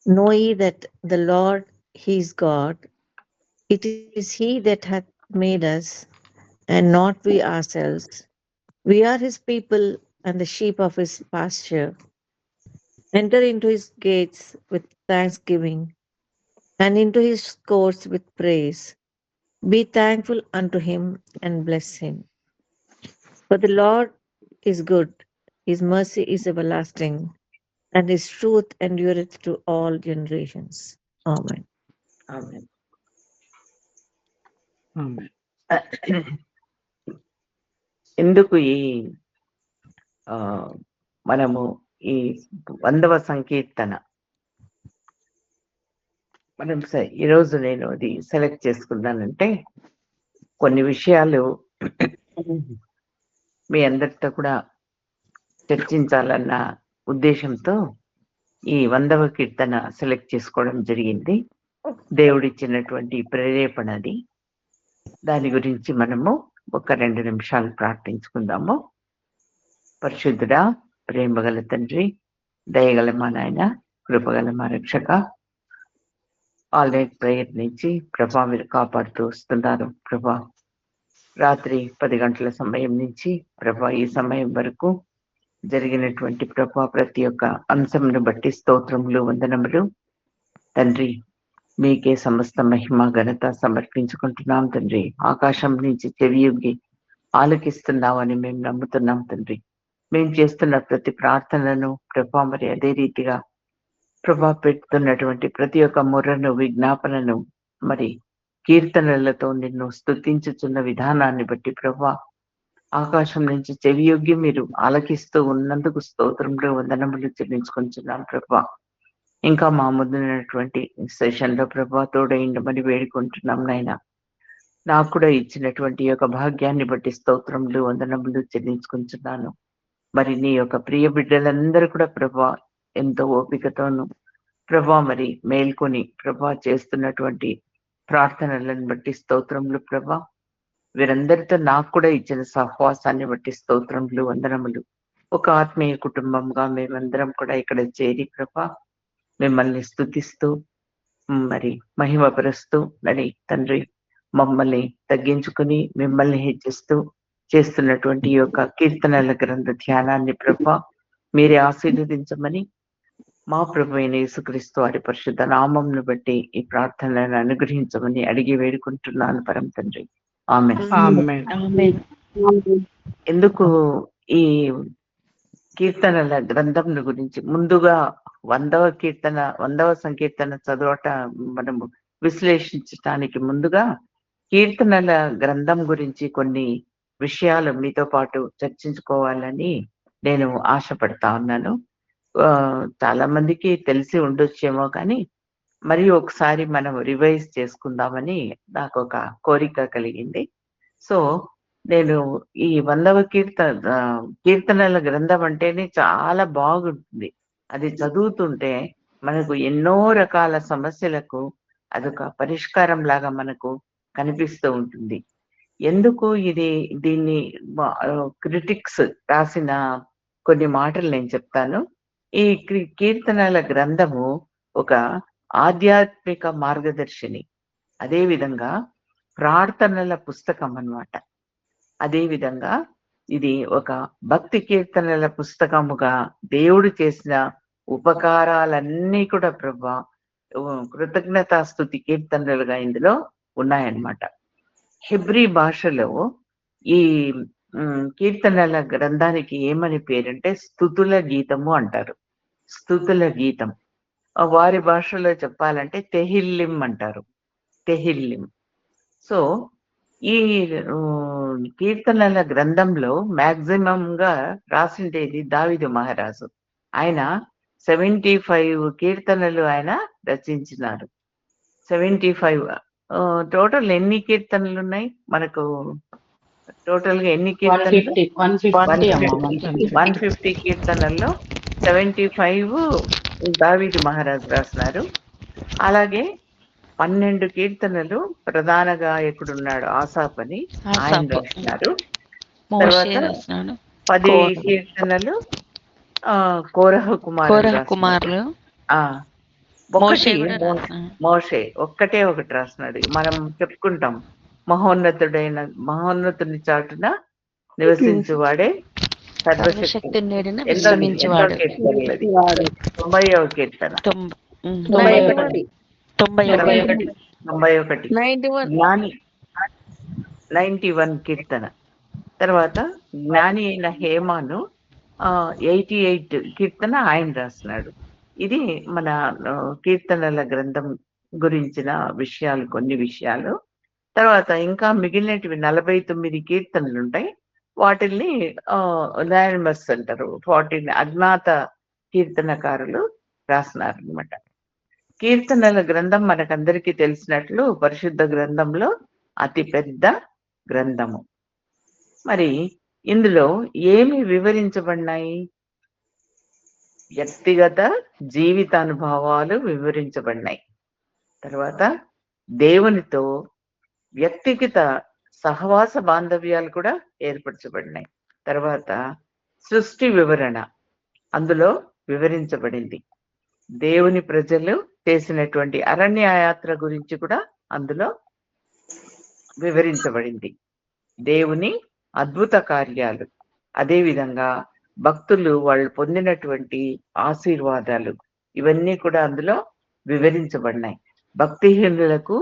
Know ye that the Lord he is God, it is he that hath made us, and not we ourselves. We are his people and the sheep of his pasture. Enter into his gates with thanksgiving, and into his courts with praise. Be thankful unto him and bless him. For the Lord is good, his mercy is everlasting, and his truth endureth to all generations. Amen. ఆమె ఆమేన్. ఎందుకు ఈ ఆ, మనము ఈ 100వ సంకీర్తన మనం ఈరోజు నేను అది సెలెక్ట్ చేసుకున్నానంటే కొన్ని విషయాలు మీ అందరితో కూడా చర్చించాలన్న ఉద్దేశంతో ఈ 100వ కీర్తన సెలెక్ట్ చేసుకోవడం జరిగింది. దేవుడిచ్చినటువంటి ప్రేరేపణది. దాని గురించి మనము ఒక 2 నిమిషాలు ప్రార్థించుకుందాము. పరిశుద్ధుడా, ప్రేమగల తండ్రి, దయగల మా నాయన, కృపగల మా రక్షక, ఆల్ నైట్ ప్రేయర్ నుంచి ప్రభా మీరు కాపాడుతూ వస్తున్నారు. ప్రభా రాత్రి 10 గంటల సమయం నుంచి ప్రభా ఈ సమయం వరకు జరిగినటువంటి ప్రభా ప్రతి ఒక్క అంశంను బట్టి స్తోత్రములు, వందనములు తండ్రి. మీకే సమస్త మహిమ ఘనత సమర్పించుకుంటున్నాం తండ్రి. ఆకాశం నుంచి చెవియొగ్గి ఆలకిస్తున్నామని మేము నమ్ముతున్నాం తండ్రి. మేము చేస్తున్న ప్రతి ప్రార్థనలను ప్రభా మరి అదే రీతిగా ప్రభా పెడుతున్నటువంటి ప్రతి ఒక్క మొర్రను, విజ్ఞాపనను మరి కీర్తనలతో నిన్ను స్తుతించుచున్న విధానాన్ని బట్టి ప్రభా ఆకాశం నుంచి చెవియొగ్గి మీరు ఆలకిస్తూ ఉన్నందుకు స్తోత్రములు, వందనములు చెల్లించుకుంటున్నాం ప్రభా. ఇంకా మా ముందున్నటువంటి సెషన్ లో ప్రభా తోడైండమని వేడుకుంటున్నాం నాయన. నాకు కూడా ఇచ్చినటువంటి యొక్క భాగ్యాన్ని బట్టి స్తోత్రములు, వందనములు చెల్లించుకుంటున్నాను. మరి నీ యొక్క ప్రియ బిడ్డలందరూ కూడా ప్రభా ఎంతో ఓపికతోను ప్రభా మరి మేల్కొని ప్రభా చేస్తున్నటువంటి ప్రార్థనలను బట్టి స్తోత్రములు ప్రభా. వీరందరితో నాకు కూడా ఇచ్చిన సహవాసాన్ని బట్టి స్తోత్రములు, వందనములు. ఒక ఆత్మీయ కుటుంబంగా మేమందరం కూడా ఇక్కడ చేరి ప్రభా మిమ్మల్ని స్తుతిస్తూ మరి మహిమపరుస్తూ మరి తండ్రి మమ్మల్ని తగ్గించుకుని మిమ్మల్ని హెచ్చిస్తూ చేస్తున్నటువంటి ఈ యొక్క కీర్తనల గ్రంథ ధ్యానాన్ని ప్రభా మీరే ఆశీర్వదించమని మా ప్రభు అయిన యేసుక్రీస్తు వారి పరిశుద్ధ నామంను బట్టి ఈ ప్రార్థనలను అనుగ్రహించమని అడిగి వేడుకుంటున్నాను పరమ తండ్రి. ఆమె ఆమేన్. Amen. ఎందుకు ఈ కీర్తనల గ్రంథం గురించి ముందుగా 100వ సంకీర్తన చదవట మనము విశ్లేషించటానికి ముందుగా కీర్తనల గ్రంథం గురించి కొన్ని విషయాలు మీతో పాటు చర్చించుకోవాలని నేను ఆశపడతా ఉన్నాను. చాలా మందికి తెలిసి ఉండొచ్చేమో కానీ మరి ఒకసారి మనం రివైజ్ చేసుకుందామని నాకు ఒక కోరిక కలిగింది. సో నేను ఈ 100వ కీర్తనల గ్రంథం అంటేనే చాలా బాగుంటుంది. అది చదువుతుంటే మనకు ఎన్నో రకాల సమస్యలకు అదొక పరిష్కారం లాగా మనకు కనిపిస్తూ ఉంటుంది. ఎందుకు దీన్ని క్రిటిక్స్ రాసిన కొన్ని మాటలు నేను చెప్తాను. ఈ కీర్తనల గ్రంథము ఒక ఆధ్యాత్మిక మార్గదర్శిని, అదే విధంగా ప్రార్థనల పుస్తకం అన్నమాట. అదే విధంగా ఇది ఒక భక్తి కీర్తనల పుస్తకముగా దేవుడు చేసిన ఉపకారాలన్నీ కూడా ప్రభా కృతజ్ఞతాస్తుతి కీర్తనలుగా ఇందులో ఉన్నాయన్నమాట. హెబ్రీ భాషలో ఈ కీర్తనల గ్రంథానికి ఏమని పేరంటే స్తుతుల గీతము అంటారు. స్తుతుల గీతం వారి భాషలో చెప్పాలంటే తెహిల్లిం అంటారు. తెహిల్లిం. సో ఈ కీర్తనల గ్రంథంలో మాక్సిమం గా రాసిండేది దావీదు మహారాజు. ఆయన 75 కీర్తనలు ఆయన రచించినారు. 75 టోటల్ ఎన్ని కీర్తనలు ఉన్నాయి మనకు? టోటల్ గా ఎన్ని కీర్తనలు? 150 కీర్తనల్లో 75 దావీదు మహారాజు రాసినారు. అలాగే 12 కీర్తనలు ప్రధాన గాయకుడు ఉన్నాడు ఆసాఫ్ అని, ఆయన రాసినారు. తర్వాత 10 కీర్తనలు కోరహ కుమారులు. ఒకటి కూడా రాసిన మోషే ఒక్కటే ఒకటి రాస్తున్నాడు. మనం చెప్పుకుంటాం మహోన్నతుని చాటున నివసించువాడే సర్వశక్తి. సర్వశక్తి నేడిన ఎంతో విశ్రమించువాడు. కీర్తనలు అది 90వ కీర్తన. 91 91 91 జ్ఞాని 91 కీర్తన. తర్వాత జ్ఞాని అయిన హేమాను 88 కీర్తన ఆయన రాసినాడు. ఇది మన కీర్తనల గ్రంథం గురించిన విషయాలు, కొన్ని విషయాలు. తర్వాత ఇంకా మిగిలినటివి 49 కీర్తనలు ఉంటాయి. వాటిల్ని అనానిమస్ అంటారు. 14 అజ్ఞాత కీర్తనకారులు రాసినారు అనమాట. కీర్తనల గ్రంథం మనకందరికీ తెలిసినట్లు పరిశుద్ధ గ్రంథంలో అతి పెద్ద గ్రంథము. మరి ఇందులో ఏమి వివరించబడినాయి? వ్యక్తిగత జీవితానుభవాలు వివరించబడినాయి. తర్వాత దేవునితో వ్యక్తిగత సహవాస బాంధవ్యాలు కూడా ఏర్పరచబడినాయి. తర్వాత సృష్టి వివరణ అందులో వివరించబడింది. దేవుని ప్రజలు చేసినటువంటి అరణ్యయాత్ర గురించి కూడా అందులో వివరించబడింది. దేవుని అద్భుత కార్యాలు, అదేవిధంగా భక్తులు వాళ్ళు పొందినటువంటి ఆశీర్వాదాలు, ఇవన్నీ కూడా అందులో వివరించబడినాయి. భక్తిహీనులకు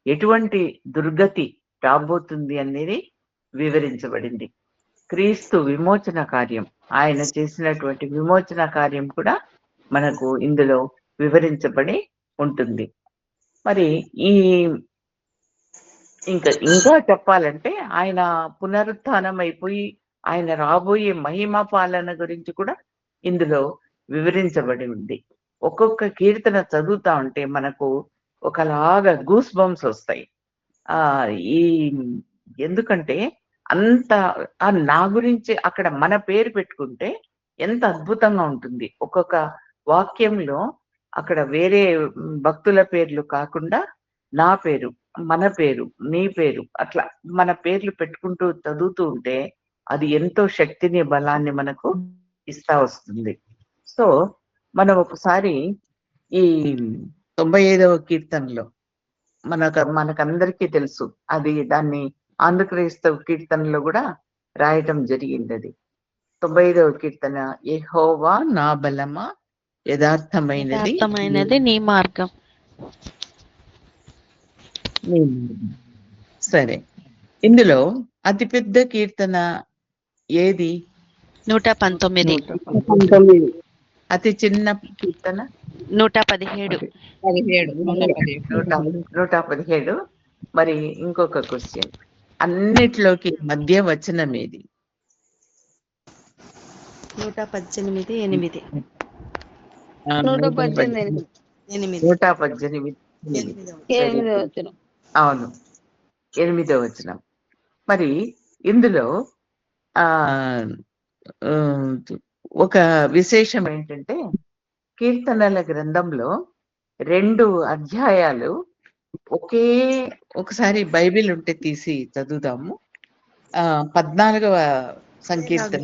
ఎటువంటి దుర్గతి రాబోతుంది అనేది వివరించబడింది. క్రీస్తు విమోచన కార్యం, ఆయన చేసినటువంటి విమోచన కార్యం కూడా మనకు ఇందులో వివరించబడి ఉంటుంది. మరి ఈ ఇంకా చెప్పాలంటే ఆయన పునరుత్థానం అయిపోయి ఆయన రాబోయే మహిమ పాలన గురించి కూడా ఇందులో వివరించబడి ఉంది. ఒక్కొక్క కీర్తన చదువుతా ఉంటే మనకు ఒకలాగా గూస్ బంప్స్ వస్తాయి. ఈ ఎందుకంటే అంత నా గురించి అక్కడ మన పేరు పెట్టుకుంటే ఎంత అద్భుతంగా ఉంటుంది. ఒక్కొక్క వాక్యంలో అక్కడ వేరే భక్తుల పేర్లు కాకుండా నా పేరు, మన పేరు, నీ పేరు, అట్లా మన పేర్లు పెట్టుకుంటూ చదువుతూ ఉంటే అది ఎంతో శక్తిని, బలాన్ని మనకు ఇస్తా వస్తుంది. సో మనం ఒకసారి ఈ 95వ కీర్తనలో మనకందరికీ తెలుసు, అది దాన్ని ఆంధ్రక్రైస్తవ కీర్తనలో కూడా రాయటం జరిగింది. అది 95వ కీర్తన, యెహోవా నా బలమా, యథార్థమైనది నీ మార్గం. సరే, ఇందులో అతిపెద్ద కీర్తన ఏది? 119. అతి చిన్న కీర్తన 117. 117. మరి ఇంకొక క్వశ్చన్, అన్నిట్లోకి మధ్య వచనం ఏది? 118, 8. 118. అవును, 8వ వచనం. మరి ఇందులో ఒక విశేషం ఏంటంటే, కీర్తనల గ్రంథంలో 2 అధ్యాయాలు ఒకసారి బైబిల్ ఉంటే తీసి చదువుదాము. 14వ సంకీర్తన,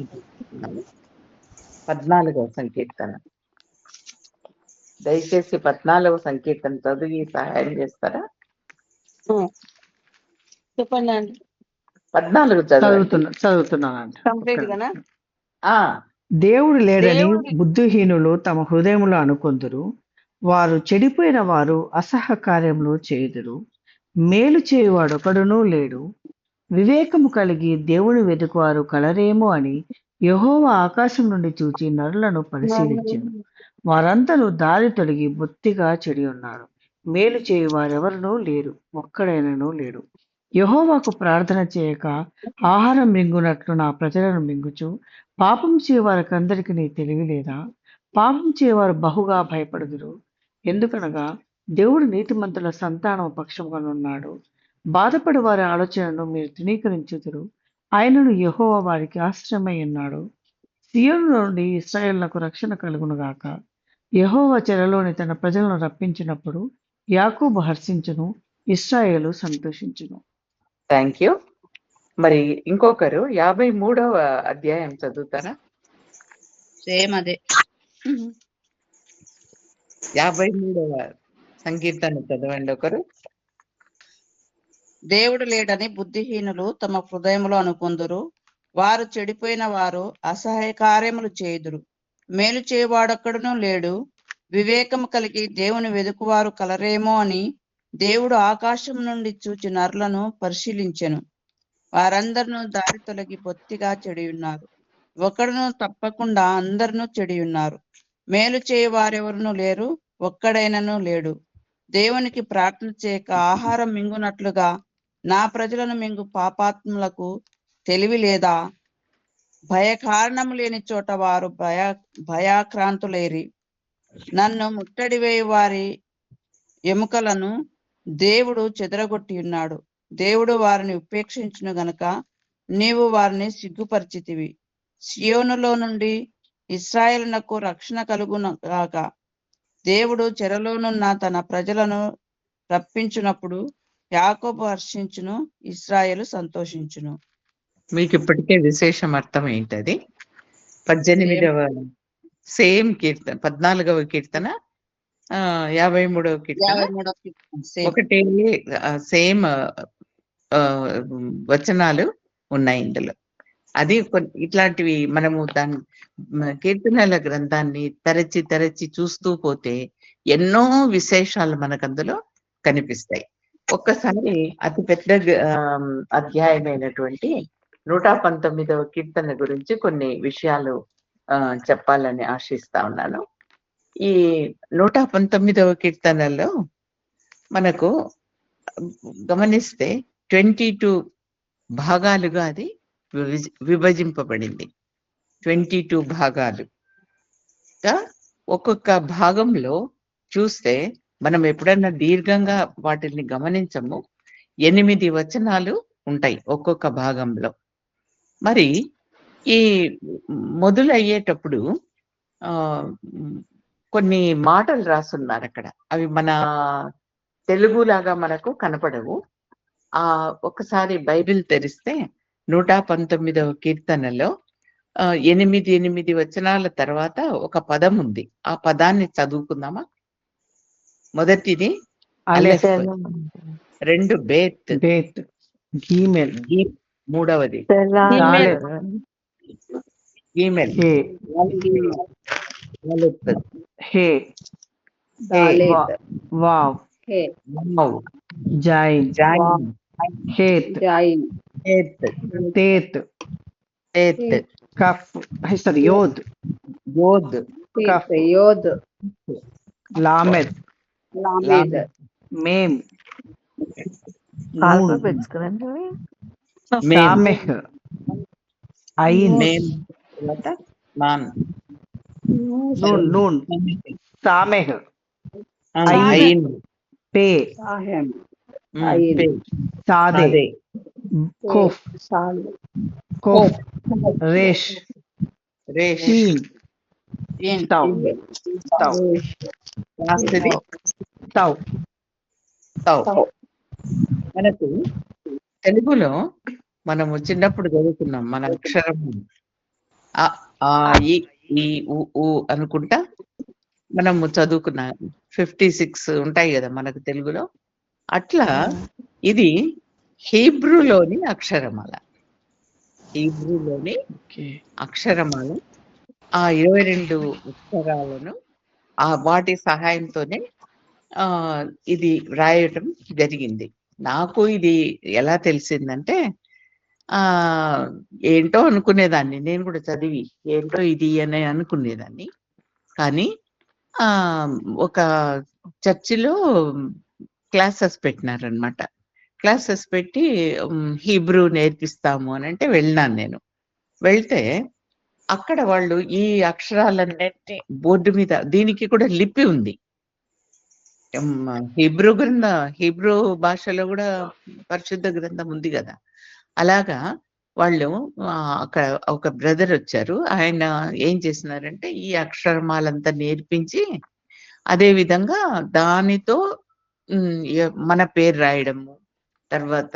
14వ సంకీర్తన, దయచేసి 14వ సంకీర్తన చదివి సహాయం చేస్తారా? చెప్పండి. 14 చదువుతున్నాను. దేవుడు లేడని బుద్ధిహీనులు తమ హృదయములో అనుకొందురు. వారు చెడిపోయిన వారు అసహ కార్యములు చేయుదురు. మేలు చేయువాడు ఒకడునూ లేడు. వివేకము కలిగి దేవుని వెతుకువారు కలరేమో అని యెహోవా ఆకాశం నుండి చూచి నరులను పరిశీలించెను. వారందరూ దారి తొలగి బొత్తిగా చెడి ఉన్నారు. మేలు చేయువారెవరునూ లేరు, ఒక్కడైనను లేడు. యెహోవాకు ప్రార్థన చేయక ఆహారం మింగునట్లు నా ప్రజలను మింగుచు, పాపం చేయవారికందరికి నీ తెలివి లేదా? పాపం చేయవారు బహుగా భయపడుదురు. ఎందుకనగా దేవుడు నీతిమంతుల సంతానం పక్షముగానున్నాడు. బాధపడి వారి ఆలోచనను మీరు తృణీకరించుదురు. ఆయనను యెహోవా వారికి ఆశ్రయమై ఉన్నాడు. సియోను నుండి ఇశ్రాయేలునకు రక్షణ కలుగునుగాక. యెహోవా చెరలోని తన ప్రజలను రప్పించినప్పుడు యాకోబు హర్షించును, ఇశ్రాయేలు సంతోషించును. Thank you. మరి ఇంకొకరు 53వ అధ్యాయం చదువుతారా? సేమ్ అదే. 53వ సంకీర్తన చదవండి ఒకరు. దేవుడు లేడని బుద్ధిహీనులు తమ హృదయములో అనుకొందురు. వారు చెడిపోయిన వారు అసహాయ కార్యములు చేయుదురు. మేలు చేయవాడొక్కడునూ లేడు. వివేకము కలిగి దేవుని వెదుకువారు కలరేమో అని దేవుడు ఆకాశం నుండి చూచి నరులను పరిశీలించెను. వారందరూ దారి తొలగి బొత్తిగా చెడియున్నారు. ఒకడును తప్పకుండా అందరూ చెడియున్నారు. మేలు చేయవారెవరునూ లేరు, ఒక్కడైనను లేడు. దేవునికి ప్రార్థన చేయక ఆహారం మింగునట్లుగా నా ప్రజలను మింగు పాపాత్ములకు తెలివి లేదా? భయకారణము లేని చోట వారు భయాక్రాంతులేరి. నన్ను ముట్టడి వేయి వారి ఎముకలను దేవుడు చెదరగొట్టి ఉన్నాడు. దేవుడు వారిని ఉపేక్షించును గనుక నీవు వారిని సిగ్గుపరిచితివి. సియోనులో నుండి ఇశ్రాయేలునకు రక్షణ కలుగును గాక. దేవుడు చెరలోనున్న తన ప్రజలను రప్పించునప్పుడు యాకోబు హర్షించును, ఇశ్రాయేలు సంతోషించును. మీకు ఇప్పటికే విశేషం అర్థం ఏంటది? 18వ సేమ్ కీర్తన, 14వ కీర్తన, 53వ కీర్తన 53వ కీర్తన same. ఒకటే సేమ్ వచనాలు ఉన్నాయి ఇందులో. అది ఇట్లాంటివి మనము దాని కీర్తనల గ్రంథాన్ని తరచి తరచి చూస్తూ పోతే ఎన్నో విశేషాలు మనకు అందులో కనిపిస్తాయి. ఒక్కసారి అతి పెద్ద అధ్యాయమైనటువంటి 119వ కీర్తన గురించి కొన్ని విషయాలు చెప్పాలని ఆశిస్తా ఉన్నాను. ఈ 119వ కీర్తనలో మనకు గమనిస్తే 22 భాగాలుగా అది విభజింపబడింది. 22 భాగాలుగా ఒక్కొక్క భాగంలో చూస్తే మనం ఎప్పుడన్నా దీర్ఘంగా వాటిని గమనించము. 8 వచనాలు ఉంటాయి ఒక్కొక్క భాగంలో. మరి ఈ మొదలయ్యేటప్పుడు కొన్ని మాటలు రాసున్నారు అక్కడ. అవి మన తెలుగులాగా మనకు కనపడవు. ఒకసారి బైబిల్ తెరిస్తే 119వ కీర్తనలో 8 వచనాల తర్వాత ఒక పదం ఉంది. ఆ పదాన్ని చదువుకుందామా? మొదటిది అలెఫ్, 2 బేత్, గీమెల్, మూడవది దాలెత్, గీమెల్, హే, హే, వావ్, జాయిన్, హేత్, తేత్, కఫ్, సారీ యోద్, కఫ్, లామెద్, మేమ్, నూన్, ఆల్ఫాబెట్స్ కదండి ఇవి? సామెహ్, ఐన్, నూన్, సామెహ్, ఐన్, పే, సాదే, కోఫ్, రేష్, షీన్, స్టవ్, మనకు తెలుగులో మనము చిన్నప్పుడు చదువుకున్నాం. మన అక్షరం ఈ ఊ అనుకుంటా మనము చదువుకున్నాం. 56 ఉంటాయి కదా మనకు తెలుగులో. అట్లా ఇది హీబ్రూలోని అక్షరమాల. హీబ్రూలోని అక్షరమాల ఆ 22 అక్షరాలను వాటి సహాయంతోనే ఇది రాయటం జరిగింది. నాకు ఇది ఎలా తెలిసిందంటే ఏంటో అనుకునేదాన్ని. నేను కూడా చదివి ఏంటో ఇది అని అనుకునేదాన్ని. కానీ ఒక చర్చిలో క్లాసెస్ పెట్టినారనమాట. క్లాసెస్ పెట్టి హీబ్రూ నేర్పిస్తాము అని అంటే వెళ్ళినాను నేను. వెళ్తే అక్కడ వాళ్ళు ఈ అక్షరాలన్నిటినీ బోర్డు మీద, దీనికి కూడా లిపి ఉంది. హీబ్రూ భాషలో కూడా పరిశుద్ధ గ్రంథం ఉంది కదా. అలాగా వాళ్ళు అక్కడ ఒక బ్రదర్ వచ్చారు. ఆయన ఏం చేసినారంటే ఈ అక్షరమాలంతా నేర్పించి అదే విధంగా దానితో మన పేరు రాయడము, తర్వాత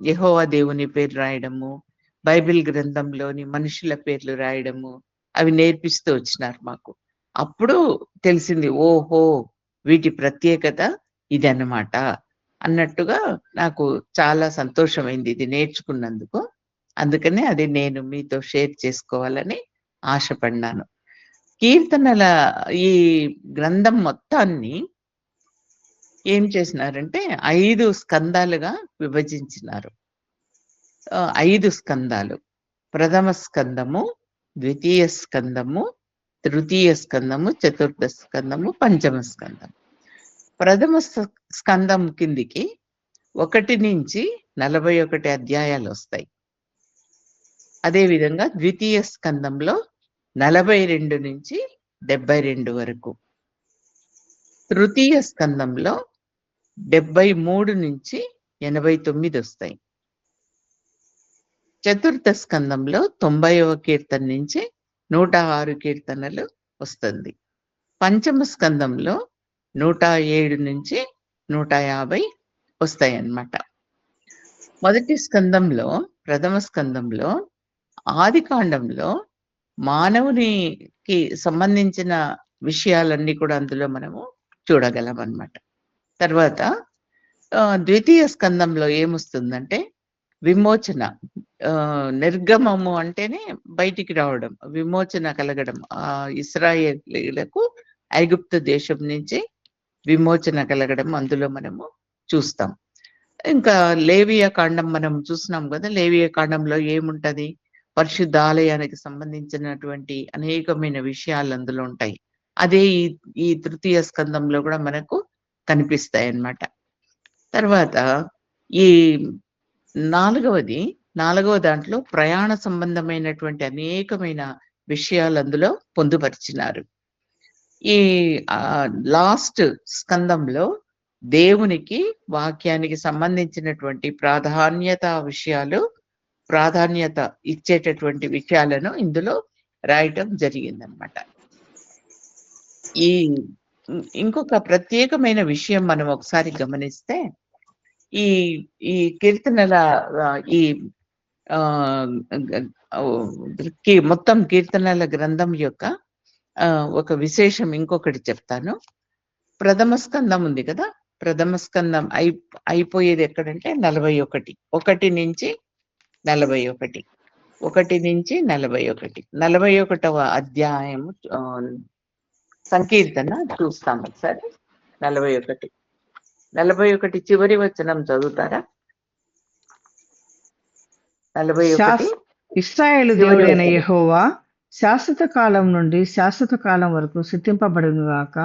యెహోవా దేవుని పేరు రాయడము, బైబిల్ గ్రంథంలోని మనుషుల పేర్లు రాయడము, అవి నేర్పిస్తూ వచ్చినారు మాకు. అప్పుడు తెలిసింది, ఓహో వీటి ప్రత్యేకత ఇదన్నమాట అన్నట్టుగా నాకు చాలా సంతోషమైంది ఇది నేర్చుకున్నందుకు. అందుకనే అది నేను మీతో షేర్ చేసుకోవాలని ఆశపడినాను. కీర్తనల ఈ గ్రంథం మొత్తాన్ని ఏం చేసినారంటే 5 స్కందాలుగా విభజించినారు. 5 స్కందాలు. ప్రథమ స్కందము, ద్వితీయ స్కందము, తృతీయ స్కందము, చతుర్థ స్కందము, పంచమ స్కందం. ప్రథమ స్కందం కిందికి 1 నుంచి 41 అధ్యాయాలు వస్తాయి. అదేవిధంగా ద్వితీయ స్కందంలో 42 నుంచి 72 వరకు. తృతీయ స్కందంలో 73 నుంచి 89 వస్తాయి. చతుర్థ స్కందంలో 90వ కీర్తన నుంచి 106 కీర్తనలు వస్తుంది. పంచమ స్కందంలో 107 నుంచి 150 వస్తాయి అన్నమాట. మొదటి స్కందంలో, ప్రథమ స్కందంలో ఆది కాండంలో మానవునికి సంబంధించిన విషయాలన్నీ కూడా అందులో మనము చూడగలం అన్నమాట. తర్వాత ద్వితీయ స్కందంలో ఏమొస్తుందంటే విమోచన, నిర్గమము అంటేనే బయటికి రావడం, విమోచన కలగడం. ఇశ్రాయేలీయులకు ఐగుప్తు దేశం నుంచి విమోచన కలగడం అందులో మనము చూస్తాం. ఇంకా లేవియ కాండం మనం చూస్తున్నాం కదా. లేవియ కాండంలో ఏముంటది? పరిశుద్ధాలయానికి సంబంధించినటువంటి అనేకమైన విషయాలు అందులో ఉంటాయి. అదే ఈ తృతీయ స్కందంలో కూడా మనకు కనిపిస్తాయి అన్నమాట. తర్వాత ఈ నాలుగవ దాంట్లో ప్రయాణ సంబంధమైనటువంటి అనేకమైన విషయాలు అందులో పొందుపరిచినారు. ఈ లాస్ట్ స్కందంలో దేవునికి, వాక్యానికి సంబంధించినటువంటి ప్రాధాన్యత ఇచ్చేటటువంటి విషయాలను ఇందులో రాయటం జరిగిందనమాట. ఇంకొక ప్రత్యేకమైన విషయం మనం ఒకసారి గమనిస్తే ఈ కీర్తనల మొత్తం కీర్తనల గ్రంథం యొక్క ఒక విశేషం ఇంకొకటి చెప్తాను. ప్రథమ స్కందం ఉంది కదా. ప్రథమ స్కందం అయిపోయేది ఎక్కడంటే 41. 1 నుంచి 41. 1 నుంచి 41. 41వ అధ్యాయం సంకీర్తన చూస్తాం ఒకసారి. 41 చివరి వచనం చదువుతారా? 41 ఇశ్రాయేలు దేవుడైన యెహోవా శాశ్వత కాలం నుండి శాశ్వత కాలం వరకు స్తుతింపబడును గాక.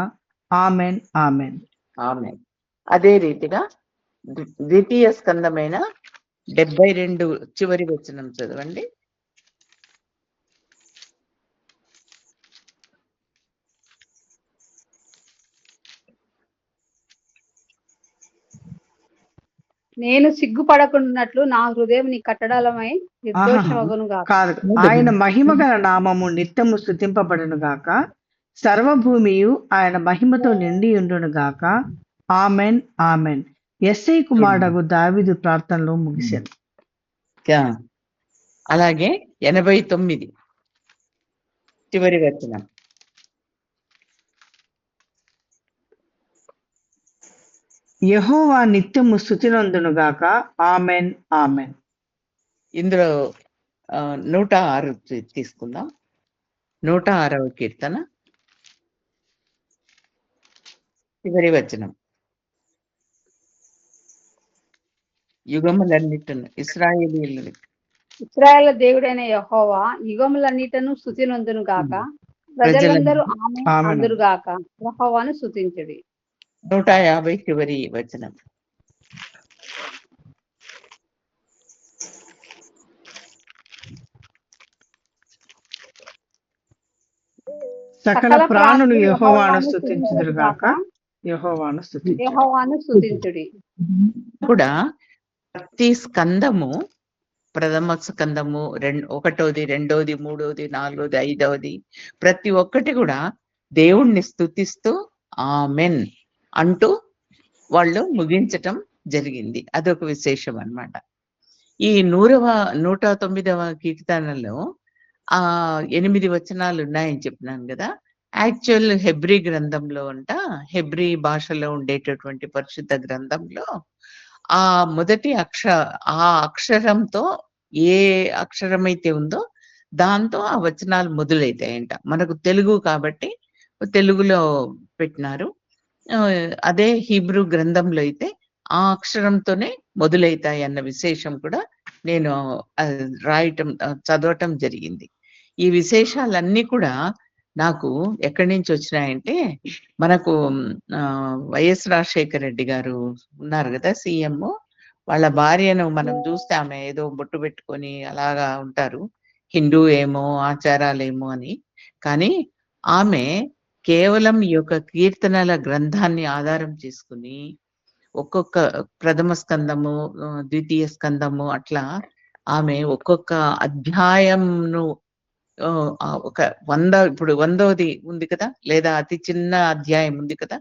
Amen, amen, amen. అదే రీతిగా ద్వితీయ స్కందమైన 72 చివరి వచనం చదవండి. నేను సిగ్గుపడకుండాట్లు నా హృదయం నీ కట్టడలమై నిర్దోషమగును గాక. కాదు, ఆయన మహిమ గల నామము నిత్యము స్తుతింపబడును గాక. సర్వభూమియు ఆయన మహిమతో నిండి ఉండును గాక. Amen, amen. యెస్సై కుమారుడగు దావీదు ప్రార్థనలో ముగిశాను. అలాగే 89 చివరి వచనం. యెహోవా నిత్యము స్తుతినందును గాక. Amen, amen. ఇందులో 106 తీసుకుందాం. 106వ కీర్తన చివరి వచనం. యుగములన్నిటిని ఇశ్రాయేల్ దేవుడైన యెహోవా యుగములన్నిటను స్తుతినందును గాక. ప్రజలందరూ ఆమెన్ అందురు గాక. యెహోవాను స్తుతించుడి. 150 చివరి వచనం. సకల ప్రాణులు యెహోవాను స్తుతించుదురు గాక. యెహోవాను స్తుతించుడి. కూడా ప్రతి స్కందము, ప్రథమ స్కందము 1వది, 2వది, 3వది, 4వది, 5వది, ప్రతి ఒక్కటి కూడా దేవుణ్ణి స్తుతిస్తూ ఆమెన్ అంటూ వాళ్ళు ముగించటం జరిగింది. అదొక విశేషం అన్నమాట. ఈ 109వ కీర్తనలో 8 వచనాలు ఉన్నాయని చెప్పినాను కదా. యాక్చువల్ హెబ్రీ గ్రంథంలో అంట, హెబ్రీ భాషలో ఉండేటటువంటి పరిశుద్ధ గ్రంథంలో ఆ మొదటి ఆ అక్షరంతో ఏ అక్షరమైతే ఉందో దాంతో ఆ వచనాలు మొదలైతాయంట. మనకు తెలుగు కాబట్టి తెలుగులో పెట్టినారు. అదే హీబ్రూ గ్రంథంలో అయితే ఆ అక్షరంతోనే మొదలైతాయి అన్న విశేషం కూడా నేను చదవటం జరిగింది. ఈ విశేషాలన్నీ కూడా నాకు ఎక్కడి నుంచి వచ్చినాయంటే, మనకు వైఎస్ రాజశేఖర రెడ్డి గారు ఉన్నారు కదా సీఎం, వాళ్ళ భార్యను మనం చూస్తే ఆమె ఏదో బొట్టు పెట్టుకొని అలాగా ఉంటారు, హిందూ ఏమో ఆచారాలేమో అని. కానీ ఆమె కేవలం ఈ యొక్క కీర్తనల గ్రంథాన్ని ఆధారం చేసుకుని ఒక్కొక్క ప్రథమ స్కందము, ద్వితీయ స్కందము అట్లా ఆమె ఒక్కొక్క అధ్యాయంను ఒక 100 ఇప్పుడు 100ది ఉంది కదా, లేదా అతి చిన్న అధ్యాయం ఉంది కదా,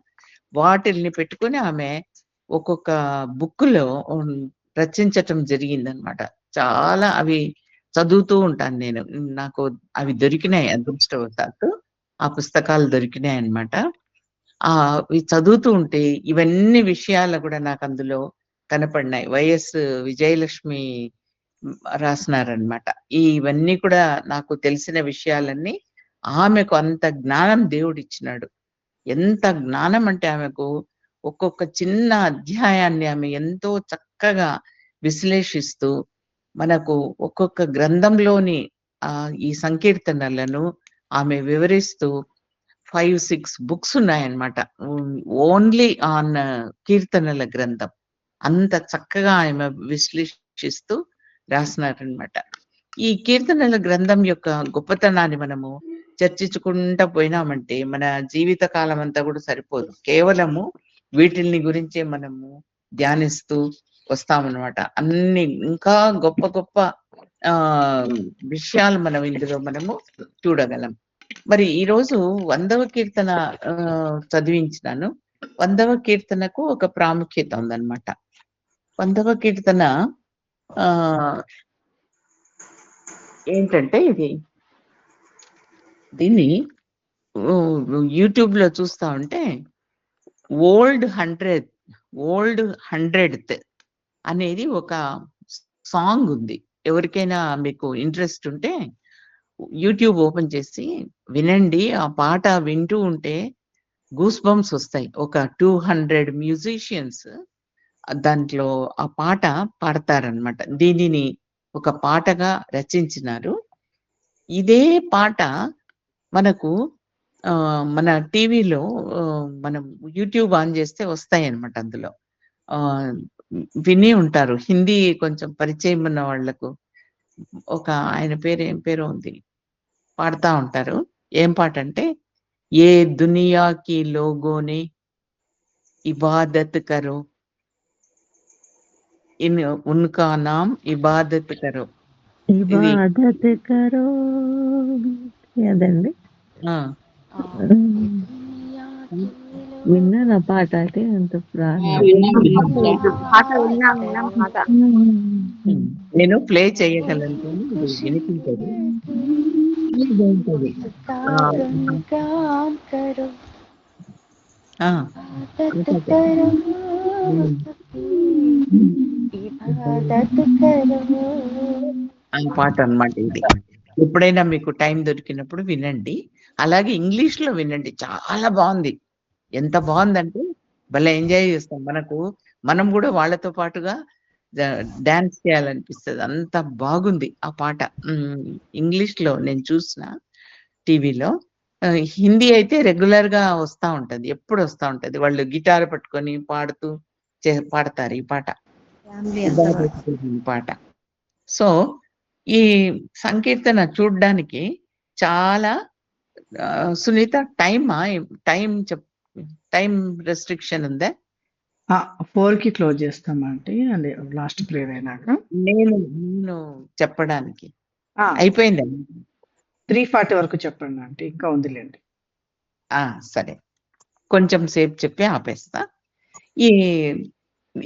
వాటిల్ని పెట్టుకొని ఆమె ఒక్కొక్క బుక్లో రచించటం జరిగిందనమాట. చాలా అవి చదువుతూ ఉంటాను నేను. నాకు అవి దొరికినాయి అదృష్టవశాత్తు. ఆ పుస్తకాలు దొరికినాయి అన్నమాట. అవి చదువుతూ ఉంటే ఇవన్నీ విషయాలు కూడా నాకు అందులో కనపడినాయి. వైఎస్ విజయలక్ష్మి రాసినారనమాట. ఇవన్నీ కూడా నాకు తెలిసిన విషయాలన్నీ. ఆమెకు అంత జ్ఞానం దేవుడిచ్చినాడు. ఎంత జ్ఞానం అంటే ఆమెకు ఒక్కొక్క చిన్న అధ్యాయాన్ని ఆమె ఎంతో చక్కగా విశ్లేషిస్తూ మనకు ఒక్కొక్క గ్రంథంలోని ఈ సంకీర్తనలను ఆమె వివరిస్తూ 5-6 బుక్స్ ఉన్నాయన్నమాట. ఓన్లీ ఆన్ కీర్తనల గ్రంథం. అంత చక్కగా ఆమె విశ్లేషిస్తూ రాసినారనమాట. ఈ కీర్తనల గ్రంథం యొక్క గొప్పతనాన్ని మనము చర్చించుకుంటా పోయినామంటే మన జీవిత కాలం అంతా కూడా సరిపోదు. కేవలము వీటిల్ని గురించే మనము ధ్యానిస్తూ వస్తామన్నమాట. అన్ని ఇంకా గొప్ప గొప్ప విషయాలు మనం ఇందులో మనము చూడగలం. మరి ఈరోజు 100వ కీర్తన చదివించినాను. 100వ కీర్తనకు ఒక ప్రాముఖ్యత ఉందన్నమాట. 100వ కీర్తన ఏంటంటే దీన్ని యూట్యూబ్ లో చూస్తా ఉంటే ఓల్డ్ 100th అనేది ఒక సాంగ్ ఉంది. ఎవరికైనా మీకు ఇంట్రెస్ట్ ఉంటే యూట్యూబ్ ఓపెన్ చేసి వినండి. ఆ పాట వింటూ ఉంటే గూస్ బంప్స్ వస్తాయి. ఒక 200 మ్యూజిషియన్స్ దాంట్లో ఆ పాట పాడతారనమాట. దీనిని ఒక పాటగా రచించినారు. ఇదే పాట మనకు మన టీవీలో మనం యూట్యూబ్ ఆన్ చేస్తే వస్తాయి అన్నమాట. అందులో విని ఉంటారు. హిందీ కొంచెం పరిచయం ఉన్న వాళ్లకు ఒక ఆయన పేరు ఏం పేరు ఉంది, పాడుతా ఉంటారు. ఏం పాట అంటే, ఏ దునియాకి లోగోనే ఇబాదత్ కరో, ఉన్కా నామ్ ఇబాదత్ కరో. ఇబాదత్ కరో అదండి. విన్నాను ఆ పాట. అయితే అంత నేను ప్లే చేయగలను, వినిపించదు. ఆ పాట అన్నమాట ఇది. ఎప్పుడైనా మీకు టైం దొరికినప్పుడు వినండి. అలాగే ఇంగ్లీష్ లో వినండి, చాలా బాగుంది. ఎంత బాగుందంటే భలే ఎంజాయ్ చేస్తాం. మనం కూడా వాళ్ళతో పాటుగా డాన్స్ చేయాలనిపిస్తుంది. అంత బాగుంది ఆ పాట. ఇంగ్లీష్ లో నేను చూసిన టీవీలో. హిందీ అయితే రెగ్యులర్ గా వస్తా ఉంటది, ఎప్పుడు వస్తా ఉంటది. వాళ్ళు గిటార్ పట్టుకొని పాడుతూ పాడతారు ఈ పాట, పాట. సో ఈ సంకీర్తన చూడ్డానికి చాలా సునీత టైం రెస్ట్రిక్షన్ ఉందా? 4కి క్లోజ్ చేస్తామంటే లాస్ట్ ప్రేయర్ అయినాక నేను చెప్పడానికి అయిపోయింది. 3:40 వరకు చెప్పండి అంటే ఇంకా ఉందిలేండి. సరే, కొంచెం సేపు చెప్పి ఆపేస్తా.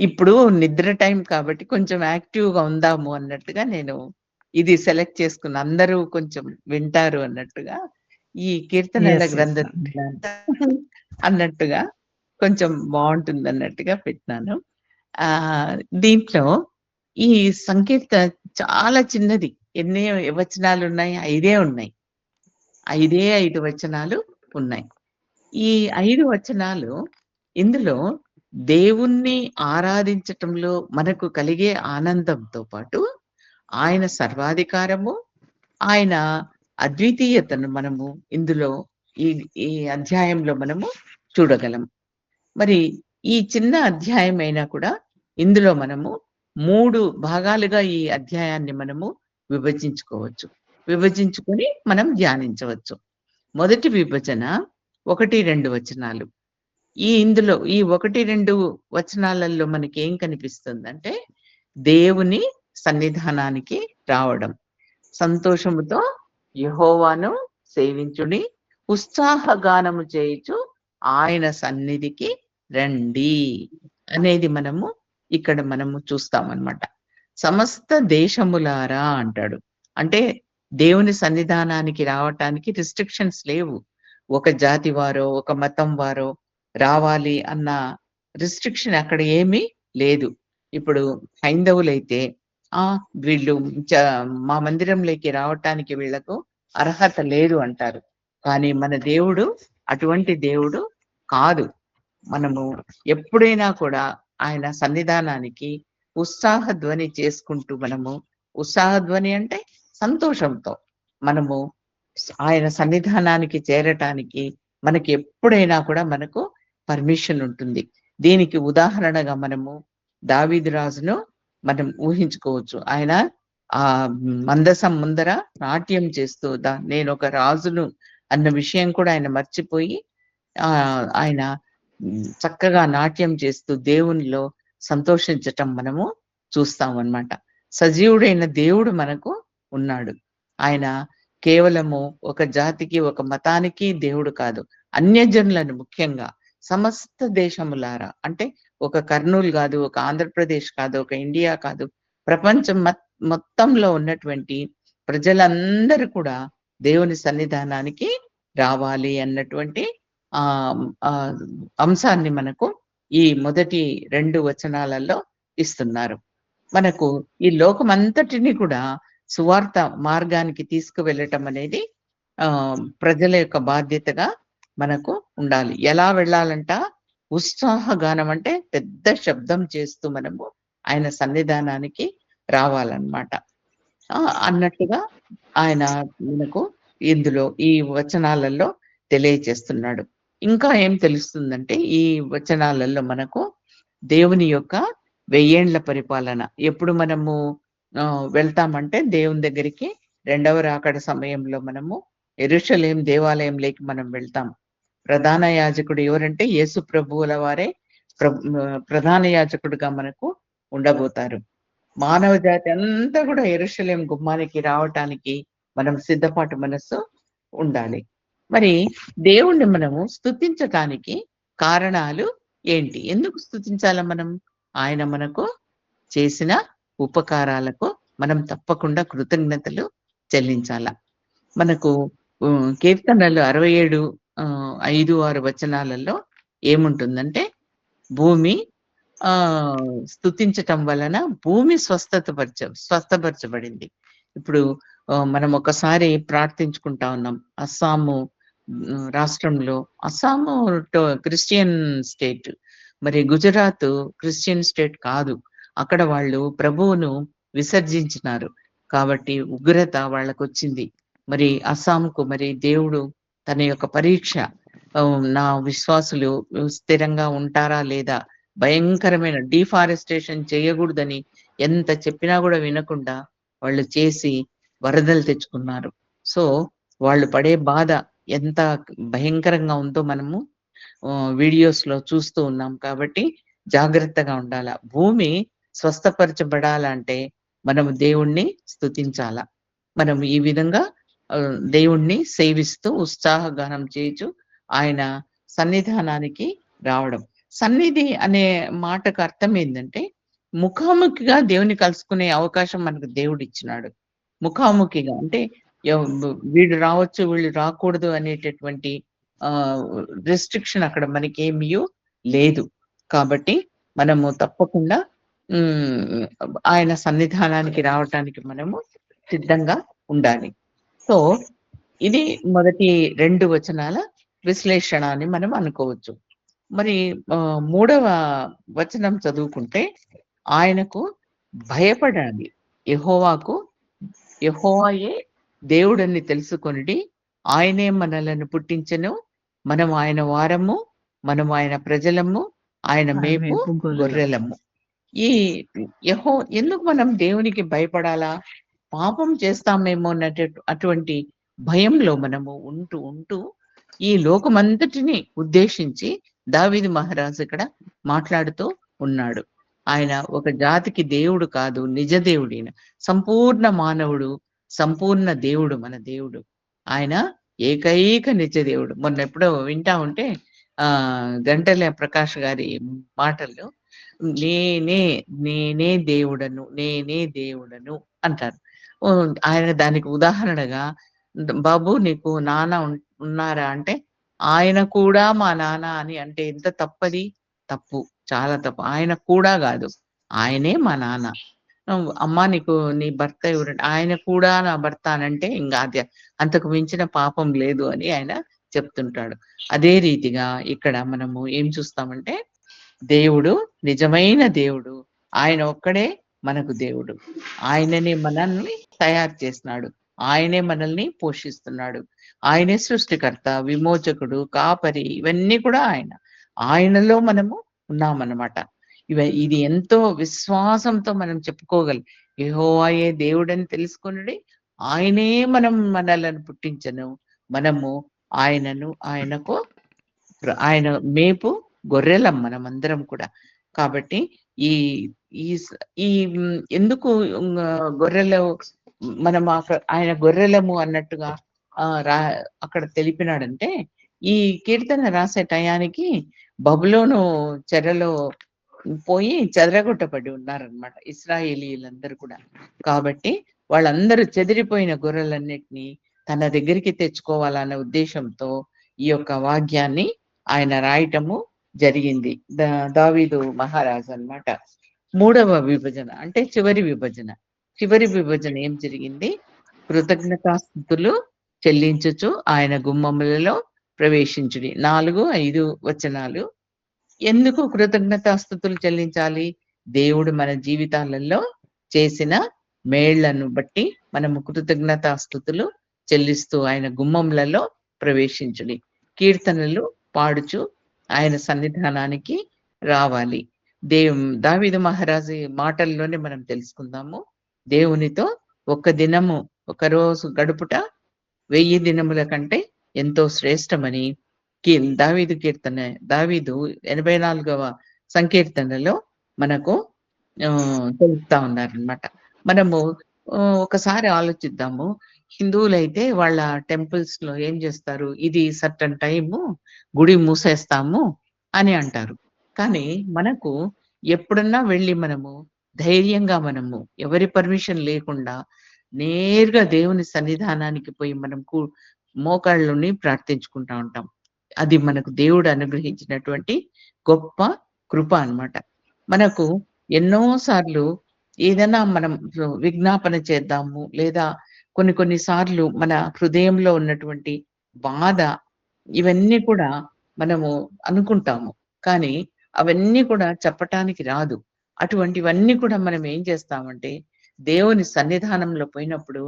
ఇప్పుడు నిద్ర టైం కాబట్టి కొంచెం యాక్టివ్గా ఉందాము అన్నట్టుగా నేను ఇది సెలెక్ట్ చేసుకున్నా. అందరూ కొంచెం వింటారు అన్నట్టుగా ఈ కీర్తనల Yes, yes, గ్రంథం అండి. అన్నట్టుగా కొంచెం బాగుంటుంది అన్నట్టుగా పెట్టినాను. దీంట్లో ఈ సంకీర్తన చాలా చిన్నది. ఎన్ని వచనాలు ఉన్నాయి? 5 ఉన్నాయి. 5 వచనాలు ఉన్నాయి. ఈ 5 వచనాలు ఇందులో దేవుణ్ణి ఆరాధించటంలో మనకు కలిగే ఆనందంతో పాటు ఆయన సర్వాధికారము, ఆయన అద్వితీయతను మనము ఇందులో ఈ ఈ అధ్యాయంలో మనము చూడగలం. మరి ఈ చిన్న అధ్యాయం అయినా కూడా ఇందులో మనము 3 భాగాలుగా ఈ అధ్యాయాన్ని మనము విభజించుకోవచ్చు. విభజించుకొని మనం ధ్యానించవచ్చు. మొదటి విభజన 1, 2 వచనాలు. ఇందులో ఈ 1, 2 వచనాలలో మనకేం కనిపిస్తుందంటే దేవుని సన్నిధానానికి రావడం. సంతోషముతో యెహోవాను సేవించుడి, ఉత్సాహగానము చేయుచు ఆయన సన్నిధికి రండి అనేది ఇక్కడ మనము చూస్తామన్నమాట. సమస్త దేశములారా అంటాడు. అంటే దేవుని సన్నిధానానికి రావటానికి రిస్ట్రిక్షన్స్ లేవు. ఒక జాతి వారో, ఒక మతం వారో రావాలి అన్న రిస్ట్రిక్షన్ అక్కడ ఏమీ లేదు. ఇప్పుడు హైందవులైతే వీళ్ళు మా మందిరంలోకి రావటానికి వీళ్ళకు అర్హత లేదు అంటారు. కానీ మన దేవుడు అటువంటి దేవుడు కాదు. మనము ఎప్పుడైనా కూడా ఆయన సన్నిధానానికి ఉత్సాహధ్వని చేసుకుంటూ ఉత్సాహధ్వని అంటే సంతోషంతో మనము ఆయన సన్నిధానానికి చేరటానికి మనకి ఎప్పుడైనా కూడా మనకు పర్మిషన్ ఉంటుంది. దీనికి ఉదాహరణగా మనము దావీదు రాజును మనం ఊహించుకోవచ్చు. ఆయన ఆ మందసం ముందర నాట్యం చేస్తూ నేను ఒక రాజును అన్న విషయం కూడా ఆయన మర్చిపోయి ఆయన చక్కగా నాట్యం చేస్తూ దేవునిలో సంతోషించటం మనము చూస్తాం అన్నమాట. సజీవుడైన దేవుడు మనకు ఉన్నాడు. ఆయన కేవలము ఒక జాతికి, ఒక మతానికి దేవుడు కాదు. అన్యజనులను ముఖ్యంగా సమస్త దేశములారా అంటే ఒక కర్నూలు కాదు, ఒక ఆంధ్రప్రదేశ్ కాదు, ఒక ఇండియా కాదు, ప్రపంచం మొత్తంలో ఉన్నటువంటి ప్రజలందరూ కూడా దేవుని సన్నిధానానికి రావాలి అన్నటువంటి అంశాన్ని మనకు ఈ మొదటి 2 వచనాలలో ఇస్తున్నారు. మనకు ఈ లోకమంతటిని కూడా సువార్త మార్గానికి తీసుకువెళ్ళటం అనేది ప్రజల యొక్క బాధ్యతగా మనకు ఉండాలి. ఎలా వెళ్ళాలంట? ఉత్సాహగానం అంటే పెద్ద శబ్దం చేస్తూ మనము ఆయన సన్నిధానానికి రావాలన్నమాట అన్నట్టుగా ఆయన మనకు ఇందులో ఈ వచనాలలో తెలియజేస్తున్నాడు. ఇంకా ఏం తెలుస్తుందంటే ఈ వచనాలలో మనకు దేవుని యొక్క 1000 ఏండ్ల పరిపాలన ఎప్పుడు మనము వెళ్తామంటే దేవుని దగ్గరికి రెండవ రాకడ సమయంలో మనము యెరూషలేం దేవాలయంలోకి మనం వెళ్తాం. ప్రధాన యాజకుడు ఎవరంటే యేసు ప్రభువుల వారే ప్రధాన యాజకుడుగా మనకు ఉండబోతారు. మానవ జాతి అంతా కూడా యెరూషలేం గుమ్మానికి రావటానికి మనం సిద్ధపాటు మనస్సు ఉండాలి. మరి దేవుణ్ణి మనము స్తుతించటానికి కారణాలు ఏంటి? ఎందుకు స్తుతించాల మనం? ఆయన మనకు చేసిన ఉపకారాలకు మనం తప్పకుండా కృతజ్ఞతలు చెల్లించాల. మనకు కీర్తనలు 67 5, 6 వచనాలలో ఏముంటుందంటే భూమి స్తుతించటం వలన భూమి స్వస్థపరచబడింది. ఇప్పుడు మనం ఒకసారి ప్రార్థించుకుంటా ఉన్నాం. అస్సాము రాష్ట్రంలో, అస్సాము క్రిస్టియన్ స్టేట్, మరి గుజరాత్ క్రిస్టియన్ స్టేట్ కాదు. అక్కడ వాళ్ళు ప్రభువును విసర్జించినారు కాబట్టి ఉగ్రత వాళ్ళకు వచ్చింది. మరి అస్సాంకు మరి దేవుడు తన యొక్క పరీక్ష, నా విశ్వాసులు స్థిరంగా ఉంటారా లేదా, భయంకరమైన డిఫారెస్టేషన్ చేయకూడదని ఎంత చెప్పినా కూడా వినకుండా వాళ్ళు చేసి వరదలు తెచ్చుకున్నారు. సో వాళ్ళు పడే బాధ ఎంత భయంకరంగా ఉందో మనము వీడియోస్ లో చూస్తూ ఉన్నాం. కాబట్టి జాగ్రత్తగా ఉండాల. భూమి స్వస్థపరచబడాలంటే మనము దేవుణ్ణి స్తుతించాల. మనం ఈ విధంగా దేవుణ్ణి సేవిస్తూ ఉత్సాహగానం చేయొచ్చు, ఆయన సన్నిధానానికి రావడం. సన్నిధి అనే మాటకు అర్థం ఏంటంటే ముఖాముఖిగా దేవుని కలుసుకునే అవకాశం మనకు దేవుడు ఇచ్చినాడు. ముఖాముఖిగా అంటే వీడు రావచ్చు వీళ్ళు రాకూడదు అనేటటువంటి రెస్ట్రిక్షన్ అక్కడ మనకి ఏమీ లేదు. కాబట్టి మనము తప్పకుండా ఆయన సన్నిధానానికి రావటానికి మనము సిద్ధంగా ఉండాలి. సో ఇది మొదటి 2 వచనాల విశ్లేషణ అని మనం అనుకోవచ్చు. మరి 3వ వచనం చదువుకుంటే ఆయనకు భయపడాలి. యెహోవాయే దేవుడని తెలుసుకొనుడి. ఆయనే మనలను పుట్టించెను. మనం ఆయన వారము, మనం ఆయన ప్రజలము, ఆయన మేపు గొర్రెలము. ఈ ఎందుకు మనం దేవునికి భయపడాలా? పాపం చేస్తామేమో అటువంటి భయంలో మనము ఉంటూ ఈ లోకమంతటిని ఉద్దేశించి దావీదు మహారాజు ఇక్కడ మాట్లాడుతూ ఉన్నాడు. ఆయన ఒక జాతికి దేవుడు కాదు, నిజ దేవుడైన సంపూర్ణ మానవుడు, సంపూర్ణ దేవుడు మన దేవుడు. ఆయన ఏకైక నిజ దేవుడు. మొన్న ఎప్పుడో వింటా ఉంటే గంటల ప్రకాష్ గారి మాటల్లో నేనే దేవుడను అంటారు. ఆయన దానికి ఉదాహరణగా, బాబు నీకు నాన్న ఉన్నారా అంటే, ఆయన కూడా మా నాన్న అని అంటే ఎంత తప్పది? తప్పు, చాలా తప్పు. ఆయన కూడా కాదు, ఆయనే మా నాన్న. అమ్మా నీకు నీ భర్త ఎవరంటే, ఆయన కూడా నా భర్త అనంటే ఇంకా అది అంతకు మించిన పాపం లేదు అని ఆయన చెప్తుంటాడు. అదే రీతిగా ఇక్కడ మనము ఏం చూస్తామంటే, దేవుడు నిజమైన దేవుడు, ఆయన ఒక్కడే మనకు దేవుడు. ఆయననే మనల్ని తయారు చేస్తున్నాడు, ఆయనే మనల్ని పోషిస్తున్నాడు, ఆయనే సృష్టికర్త, విమోచకుడు, కాపరి, ఇవన్నీ కూడా ఆయనలో మనము ఉన్నామన్నమాట. ఇది ఎంతో విశ్వాసంతో మనం చెప్పుకోగలం. యెహోవాయే దేవుడని తెలుసుకొనుడి, ఆయనే మనలను పుట్టించను, మనము ఆయనకు ఆయన మేపు గొర్రెలం మనమందరం కూడా. కాబట్టి ఈ ఈ ఎందుకు గొర్రెలు మనం ఆయన గొర్రెలము అన్నట్టుగా అక్కడ తెలిపినాడంటే, ఈ కీర్తన రాసే టయానికి బబులోను చెరలో పోయి చెదరగొట్టబడి ఉన్నారనమాట ఇశ్రాయేలీయులందరూ కూడా. కాబట్టి వాళ్ళందరూ చెదిరిపోయిన గొర్రెలన్నిటినీ తన దగ్గరికి తెచ్చుకోవాలన్న ఉద్దేశంతో ఈ యొక్క వాక్యాన్ని ఆయన రాయటము జరిగింది. దావీదు మహారాజు అన్నమాట. 3వ విభజన అంటే చివరి విభజన ఏం జరిగింది? కృతజ్ఞతాస్తుతులు చెల్లించుచు ఆయన గుమ్మములలో ప్రవేశించుడి. 4, 5 వచనాలు. ఎందుకు కృతజ్ఞతాస్తుతులు చెల్లించాలి? దేవుడు మన జీవితాలలో చేసిన మేళ్లను బట్టి మనము కృతజ్ఞతాస్తుతులు చెల్లిస్తూ ఆయన గుమ్మములలో ప్రవేశించుడి. కీర్తనలు పాడుచు ఆయన సన్నిధానానికి రావాలి. దావీదు మహారాజు మాటల్లోనే మనం తెలుసుకుందాము. దేవునితో ఒక రోజు గడుపుట 1000 దినముల కంటే ఎంతో శ్రేష్టమని దావీదు 84వ సంకీర్తనలో మనకు తెలుపుతా ఉన్నారనమాట. మనము ఒకసారి ఆలోచిద్దాము. హిందువులైతే వాళ్ళ టెంపుల్స్ లో ఏం చేస్తారు? ఇది సర్టన్ టైము గుడి మూసేస్తాము అని అంటారు. కానీ మనకు ఎప్పుడన్నా వెళ్ళి మనము ధైర్యంగా మనము ఎవరి పర్మిషన్ లేకుండా నేరుగా దేవుని సన్నిధానానికి పోయి మనం మోకాళ్ళని ప్రార్థించుకుంటా ఉంటాం. అది మనకు దేవుడు అనుగ్రహించినటువంటి గొప్ప కృప అన్నమాట. మనకు ఎన్నో సార్లు ఏదైనా మనం విజ్ఞాపన చేద్దాము, లేదా కొన్ని సార్లు మన హృదయంలో ఉన్నటువంటి బాధ, ఇవన్నీ కూడా మనము అనుకుంటాము, కానీ అవన్నీ కూడా చెప్పటానికి రాదు. అటువంటివన్నీ కూడా మనం ఏం చేస్తామంటే, దేవుని సన్నిధానంలో పోయినప్పుడు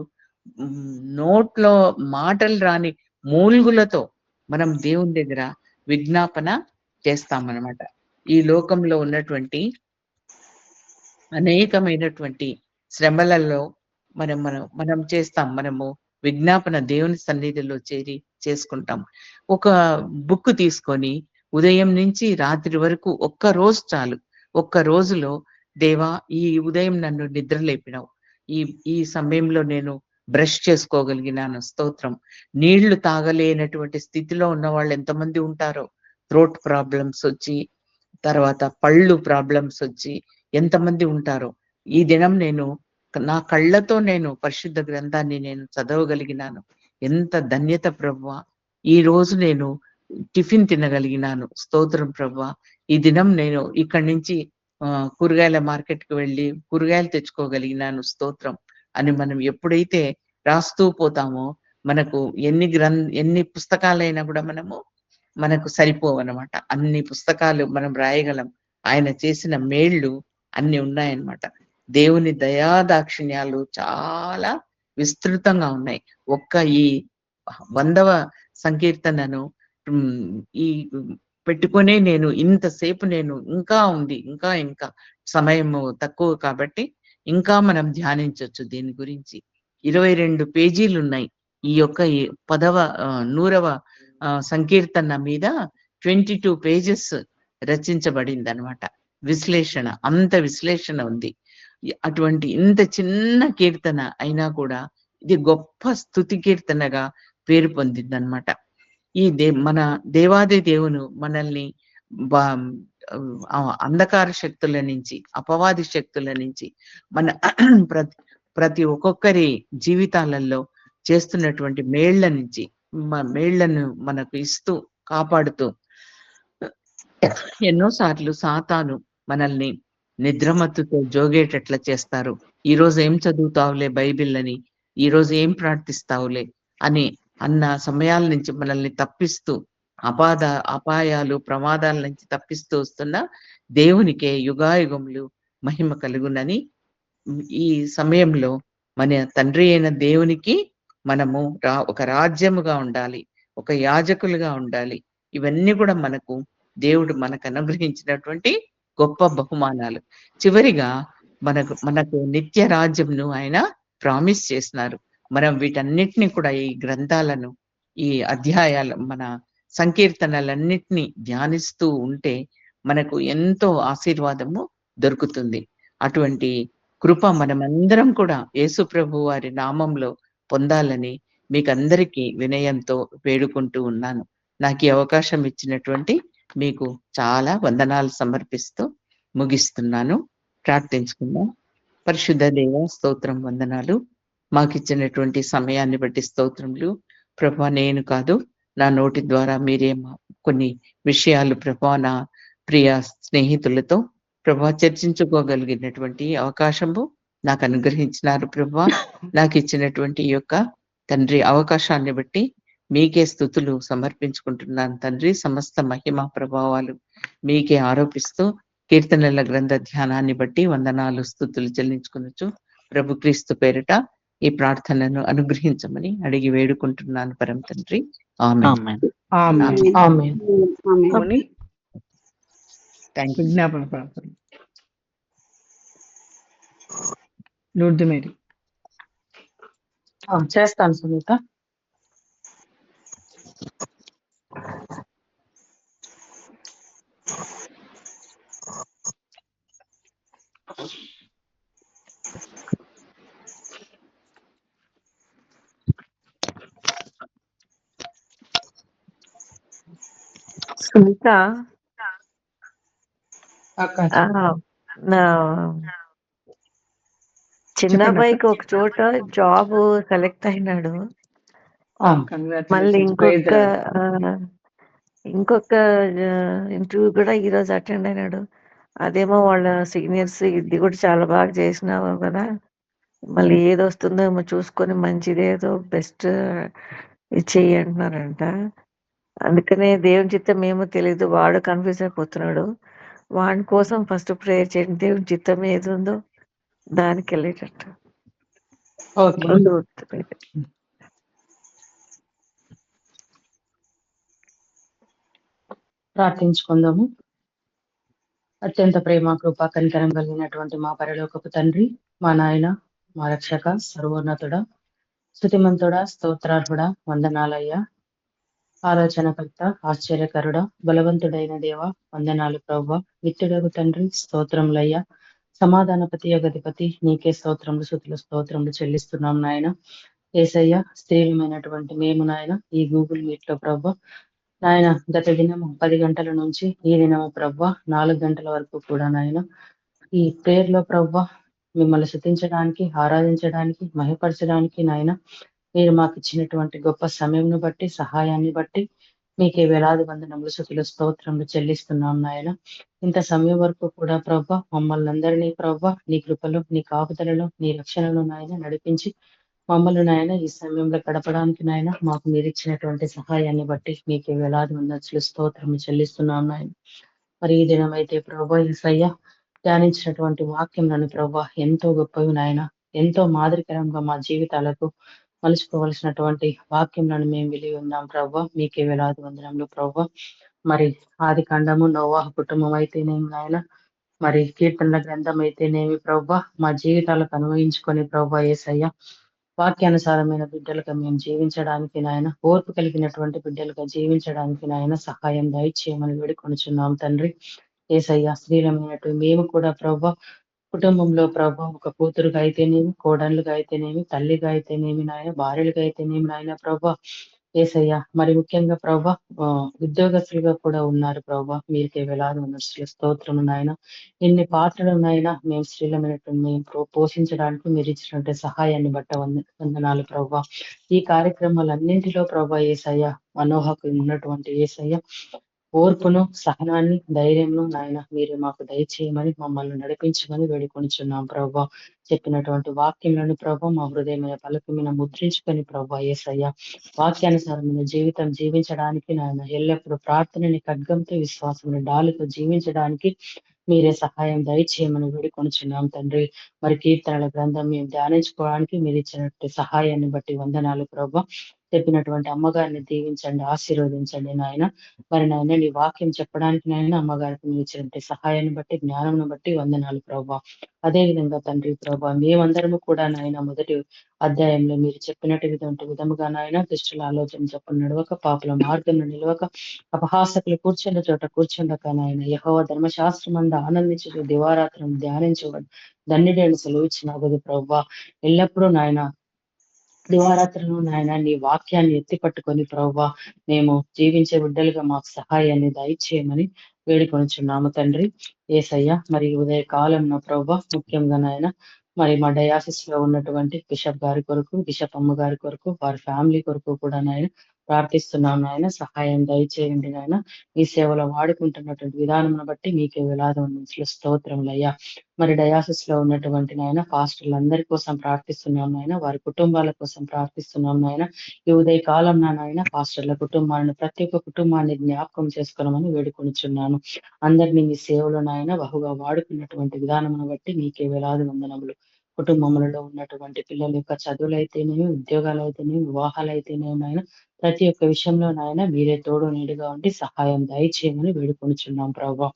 నోట్లో మాటలు రాని మూల్గులతో మనం దేవుని దగ్గర విజ్ఞాపన చేస్తామన్నమాట. ఈ లోకంలో ఉన్నటువంటి అనేకమైనటువంటి శ్రమలలో మనం చేస్తాం. మనము విజ్ఞాపన దేవుని సన్నిధిలో చేసుకుంటాం. ఒక బుక్ తీసుకొని ఉదయం నుంచి రాత్రి వరకు ఒక్క రోజు చాలు. ఒక్క రోజులో, దేవా ఈ ఉదయం నన్ను నిద్ర లేపినావు, ఈ సమయంలో నేను బ్రష్ చేసుకోగలిగినాను, స్తోత్రం. నీళ్లు తాగలేనటువంటి స్థితిలో ఉన్న వాళ్ళు ఎంతమంది ఉంటారో, థ్రోట్ ప్రాబ్లమ్స్ వచ్చి, తర్వాత పళ్ళు ప్రాబ్లమ్స్ వచ్చి ఎంతమంది ఉంటారో, ఈ దినం నేను నా కళ్ళతో నేను పరిశుద్ధ గ్రంథాన్ని నేను చదవగలిగినాను. ఎంత ధన్యత ప్రభువా! ఈ రోజు నేను టిఫిన్ తినగలిగినాను. స్తోత్రం ప్రభువా! ఈ దినం నేను ఇక్కడి నుంచి కూరగాయల మార్కెట్‌కి వెళ్ళి కూరగాయలు తెచ్చుకోగలిగినాను. స్తోత్రం అని మనం ఎప్పుడైతే రాస్తూ పోతామో మనకు ఎన్ని పుస్తకాలైనా కూడా మనకు సరిపోవన్నమాట. అన్ని పుస్తకాలు మనం రాయగలం. ఆయన చేసిన మేళ్ళు అన్ని ఉన్నాయన్నమాట. దేవుని దయాదాక్షిణ్యాలు చాలా విస్తృతంగా ఉన్నాయి. ఒక్క ఈ 100వ సంకీర్తనను ఈ పెట్టుకునే నేను ఇంతసేపు నేను ఇంకా ఉంది. ఇంకా సమయము తక్కువ కాబట్టి ఇంకా మనం ధ్యానించొచ్చు దీని గురించి. 22 పేజీలున్నాయి. ఈ యొక్క 100వ సంకీర్తన మీద 22 పేజెస్ రచించబడిందనమాట. విశ్లేషణ, అంత విశ్లేషణ ఉంది. అటువంటి ఇంత చిన్న కీర్తన అయినా కూడా ఇది గొప్ప స్తుతి కీర్తనగా పేరు పొందిందనమాట. మన దేవాది దేవును మనల్ని అంధకార శక్తుల నుంచి, అపవాది శక్తుల నుంచి మన ప్రతి ఒక్కొక్కరి జీవితాలలో చేస్తున్నటువంటి మేళ్లను మనకు ఇస్తూ కాపాడుతూ ఎన్నోసార్లు సాతాను మనల్ని నిద్రమత్తుతో జోగేటట్లా చేస్తారు. ఈ రోజు ఏం చదువుతావులే బైబిల్ అని, ఈ రోజు ఏం ప్రార్థిస్తావులే అన్న సమయాల నుంచి మనల్ని తప్పిస్తూ అపాయాలు ప్రమాదాల నుంచి తప్పిస్తూ వస్తున్న దేవునికే యుగాయుగములు మహిమ కలుగునని ఈ సమయంలో మన తండ్రి అయిన దేవునికి మనము ఒక రాజ్యముగా ఉండాలి, ఒక యాజకులుగా ఉండాలి. ఇవన్నీ కూడా దేవుడు మనకు అనుగ్రహించినటువంటి గొప్ప బహుమానాలు. చివరిగా మనకు నిత్య రాజ్యంను ఆయన ప్రామిస్ చేసినారు. మనం వీటన్నిటిని కూడా ఈ గ్రంథాలను, ఈ అధ్యాయాలు, మన సంకీర్తనలన్నిటినీ ధ్యానిస్తూ ఉంటే మనకు ఎంతో ఆశీర్వాదము దొరుకుతుంది. అటువంటి కృప మనమందరం కూడా యేసు ప్రభు వారి నామంలో పొందాలని మీకందరికీ వినయంతో వేడుకుంటూ ఉన్నాను. నాకు ఈ అవకాశం ఇచ్చినటువంటి మీకు చాలా వందనాలు సమర్పిస్తూ ముగిస్తున్నాను. ప్రార్థించుకుందాం. పరిశుద్ధ దేవ, స్తోత్రం, వందనాలు. మాకిచ్చినటువంటి సమయాన్ని బట్టి స్తోత్రములు. ప్రభా, నేను కాదు, నా నోటి ద్వారా మీరే కొన్ని విషయాలు ప్రభా నా ప్రియ స్నేహితులతో ప్రభా చర్చించుకోగలిగినటువంటి అవకాశము నాకు అనుగ్రహించినారు. ప్రభా, నాకు ఇచ్చినటువంటి ఈ యొక్క తండ్రి అవకాశాన్ని బట్టి మీకే స్తుతులు సమర్పించుకుంటున్నాను తండ్రి. సమస్త మహిమ ప్రభావాలు మీకే ఆరోపిస్తూ కీర్తనల గ్రంథ ధ్యానాన్ని బట్టి వందనాలు, స్తుతులు చెల్లించుకునొచ్చు. ప్రభు క్రీస్తు పేరిట ఈ ప్రార్థనను అనుగ్రహించమని అడిగి వేడుకుంటున్నాను పరమ తండ్రి. ఆమేన్. విజ్ఞాపన ప్రార్థన. లూర్ది మేరీ. చేస్తాను సునీత. సునీత, నా చిన్న అబ్బాయికి ఒక చోట జాబ్ సెలెక్ట్ అయినాడు. మళ్ళీ ఇంకొక ఇంటర్వ్యూ కూడా ఈరోజు అటెండ్ అయినాడు. అదేమో వాళ్ళ సీనియర్స్ ఇది కూడా చాలా బాగా చేసినావు కదా, మళ్ళీ ఏది వస్తుందో ఏమో చూసుకొని మంచిదేదో బెస్ట్ చెయ్యి అంటున్నారంట. అందుకనే దేవుని చిత్తం ఏమో తెలియదు, వాడు కన్ఫ్యూజ్ అయిపోతున్నాడు. వాడి కోసం ఫస్ట్ ప్రేయర్ చేయండి. దేవుని చిత్తం ఏది ఉందో దానికి వెళ్ళేటట్టు. ప్రార్థించుకుందాము. అత్యంత ప్రేమ, కృప, కనికరం కలిగినటువంటి మా పరలోకపు తండ్రి, మా నాయన, మా రక్షక, సర్వోన్నతుడ, స్తుతిమంతుడ, స్తోత్రార్హుడ, వందనాలయ్యా. ఆలోచనకర్త, ఆశ్చర్యకరుడ, బలవంతుడైన దేవ, వందనాలు ప్రవ్వ. నిత్యుడగు తండ్రి, స్తోత్రములయ్యా. సమాధానపతి, అగధిపతి, నీకే స్తోత్రములు, స్తుతులు, స్తోత్రములు చెల్లిస్తున్నాం నాయన. యేసయ్య, స్త్రీలమైనటువంటి మేము నాయన ఈ గూగుల్ మీట్ లో ప్రవ్వ నాయన గత దినము 10 గంటల నుంచి ఈ దినము ప్రవ్వ 4 గంటల వరకు కూడా నాయన ఈ ప్రేయర్ లో ప్రవ్వ మిమ్మల్ని స్తుతించడానికి, ఆరాధించడానికి, మహిమపరచడానికి నాయన మీరు మాకు ఇచ్చినటువంటి గొప్ప సమయంను బట్టి, సహాయాన్ని బట్టి మీకే వేలాది వందనములు, స్తుతులు, స్తోత్రములు చెల్లిస్తున్నాం నాయన. ఇంత సమయం వరకు కూడా ప్రభా మమ్మల్ని అందరినీ ప్రభా నీ కృపలో, నీ కాపుదలలో, నీ రక్షణలో నాయన నడిపించి మమ్మల్ని నాయన ఈ సమయంలో గడపడానికి నాయన మాకు మీరు ఇచ్చినటువంటి సహాయాన్ని బట్టి మీకే వేలాది వందనములు, స్తోత్రములు చెల్లిస్తున్నాం నాయన. మరి ఈ దినమైతే ప్రభా యేసయ్య ధ్యానించినటువంటి వాక్యం నన్ను ప్రభా ఎంతో గొప్పవి నాయన, ఎంతో మాదిరికరంగా మా జీవితాలకు మలుచుకోవలసినటువంటి వాక్యం నన్ను మేము విని ఉన్నాం ప్రభా. మీకే వేలాది వందనములు ప్రభా. మరి ఆది కాండము నోవాహు కుటుంబం అయితేనేమి నాయన, మరి కీర్తనల గ్రంథం అయితేనేమి ప్రభా, మా జీవితాలకు అన్వయించుకొని ప్రభా యేసయ్య వాక్యానుసారమైన బిడ్డలుగా మేము జీవించడానికి నాయన, ఓర్పు కలిగినటువంటి బిడ్డలుగా జీవించడానికి నాయన సహాయం దయచేయమని వేడుకొనుచున్నాం తండ్రి. యేసయ్య స్త్రీలమైనట్టు మేము కూడా ప్రభా కుటుంబంలో ప్రభా ఒక కూతురుగా అయితేనేమి, కోడళ్ళుగా అయితేనేమి, తల్లిగా అయితేనేమి నాయన, భార్యలుగా అయితేనేమి నాయన ప్రభా యేసయ్య మరి ముఖ్యంగా ప్రభా ఉద్యోగస్తులుగా కూడా ఉన్నారు ప్రభా. మీరుకే వేలాది వందనములు, స్తోత్రము నాయన. ఎన్ని పాత్రలు నాయన మేము స్త్రీలమైనటువంటి మేము పోషించడానికి మీరు ఇచ్చినటువంటి సహాయాన్ని బట్ట వందనాలు ప్రభా. ఈ కార్యక్రమాలన్నింటిలో ప్రభా యేసయ్య మనోహకు ఉన్నటువంటి యేసయ్య ఓర్పును, సహనాన్ని, ధైర్యంను నాయన మీరు మాకు దయచేయమని మమ్మల్ని నడిపించమని వేడుకొనిచున్నాం ప్రభా. చెప్పినటువంటి వాక్యములను ప్రభా మా హృదయమైన పలక మీద ముద్రించుకొని ప్రభా యేసయ్య వాక్యానుసారమైన జీవితం జీవించడానికి నాయన ఎల్లప్పుడూ ప్రార్థనని ఖడ్గంతో, విశ్వాసముని డాలుతో జీవించడానికి మీరే సహాయం దయచేయమని వేడుకొనిచున్నాం తండ్రి. మరి కీర్తనల గ్రంథం మేము ధ్యానించుకోవడానికి మీరు ఇచ్చినటువంటి సహాయాన్ని బట్టి వందనాలు ప్రభా. చెప్పినటువంటి అమ్మగారిని దీవించండి, ఆశీర్వదించండి నాయన. మరి నాయన నీ వాక్యం చెప్పడానికి నాయన అమ్మగారికి మీరు ఇచ్చినటువంటి సహాయాన్ని బట్టి, జ్ఞానం బట్టి వందనాలు ప్రభా. అదే విధంగా తండ్రి ప్రభా మేమందరము కూడా నాయన మొదటి అధ్యాయంలో మీరు చెప్పినటువంటి విధముగా నాయన దుష్టుల ఆలోచన చెప్పు నడవక, పాపుల మార్గంలో నిలవక, అపహాసకులు కూర్చున్న చోట కూర్చుండక నాయన యెహోవా ధర్మశాస్త్రమందు ఆనందించు దివారాత్రం ధ్యానించబడి దండిడేను సెలవిచ్చినాగదు ప్రభా. ఎల్లప్పుడూ నాయన దివారాత్రులు నాయన నీ వాక్యాన్ని ఎత్తి పట్టుకొని ప్రభా మేము జీవించే బిడ్డలుగా మాకు సహాయాన్ని దయచేయమని వేడుకొనిచున్నాము తండ్రి. యేసయ్య మరి ఉదయ కాలంలో ప్రభా ముఖ్యంగా నాయన మరి మా డయాసిస్ లో ఉన్నటువంటి బిషప్ గారి కొరకు, బిషప్ అమ్మ గారి కొరకు, వారి ఫ్యామిలీ కొరకు కూడా నాయన ప్రార్థిస్తున్నాం నాయన. సహాయం దయచేయండి నాయన. ఈ సేవలో వాడుకుంటున్నటువంటి విధానం బట్టి మీకే వేలాది వందనములు, స్తోత్రములయ్యా. మరి డయాసిస్ లో ఉన్నటువంటి నాయన పాస్టర్లందరి కోసం ప్రార్థిస్తున్నాం నాయన, వారి కుటుంబాల కోసం ప్రార్థిస్తున్నాం నాయన. ఈ ఉదయ కాలం నాయన పాస్టర్ల కుటుంబాలను ప్రతి ఒక్క కుటుంబాన్ని జ్ఞాపకం చేసుకోవమని వేడుకొనిచున్నాను. అందరినీ మీ సేవలో నాయన బహుగా వాడుకున్నటువంటి విధానమును బట్టి మీకే వేలాది వందనములు. కుటుంబములలో ఉన్నటువంటి పిల్లల యొక్క చదువులు అయితేనేమి, ఉద్యోగాలు అయితేనేమి, వివాహాలు అయితేనేమి నాయన ప్రతి ఒక్క విషయంలో నాయన మీరే తోడు నీడుగా ఉండి సహాయం దయచేయమని వేడుకొనిచున్నాం ప్రభా.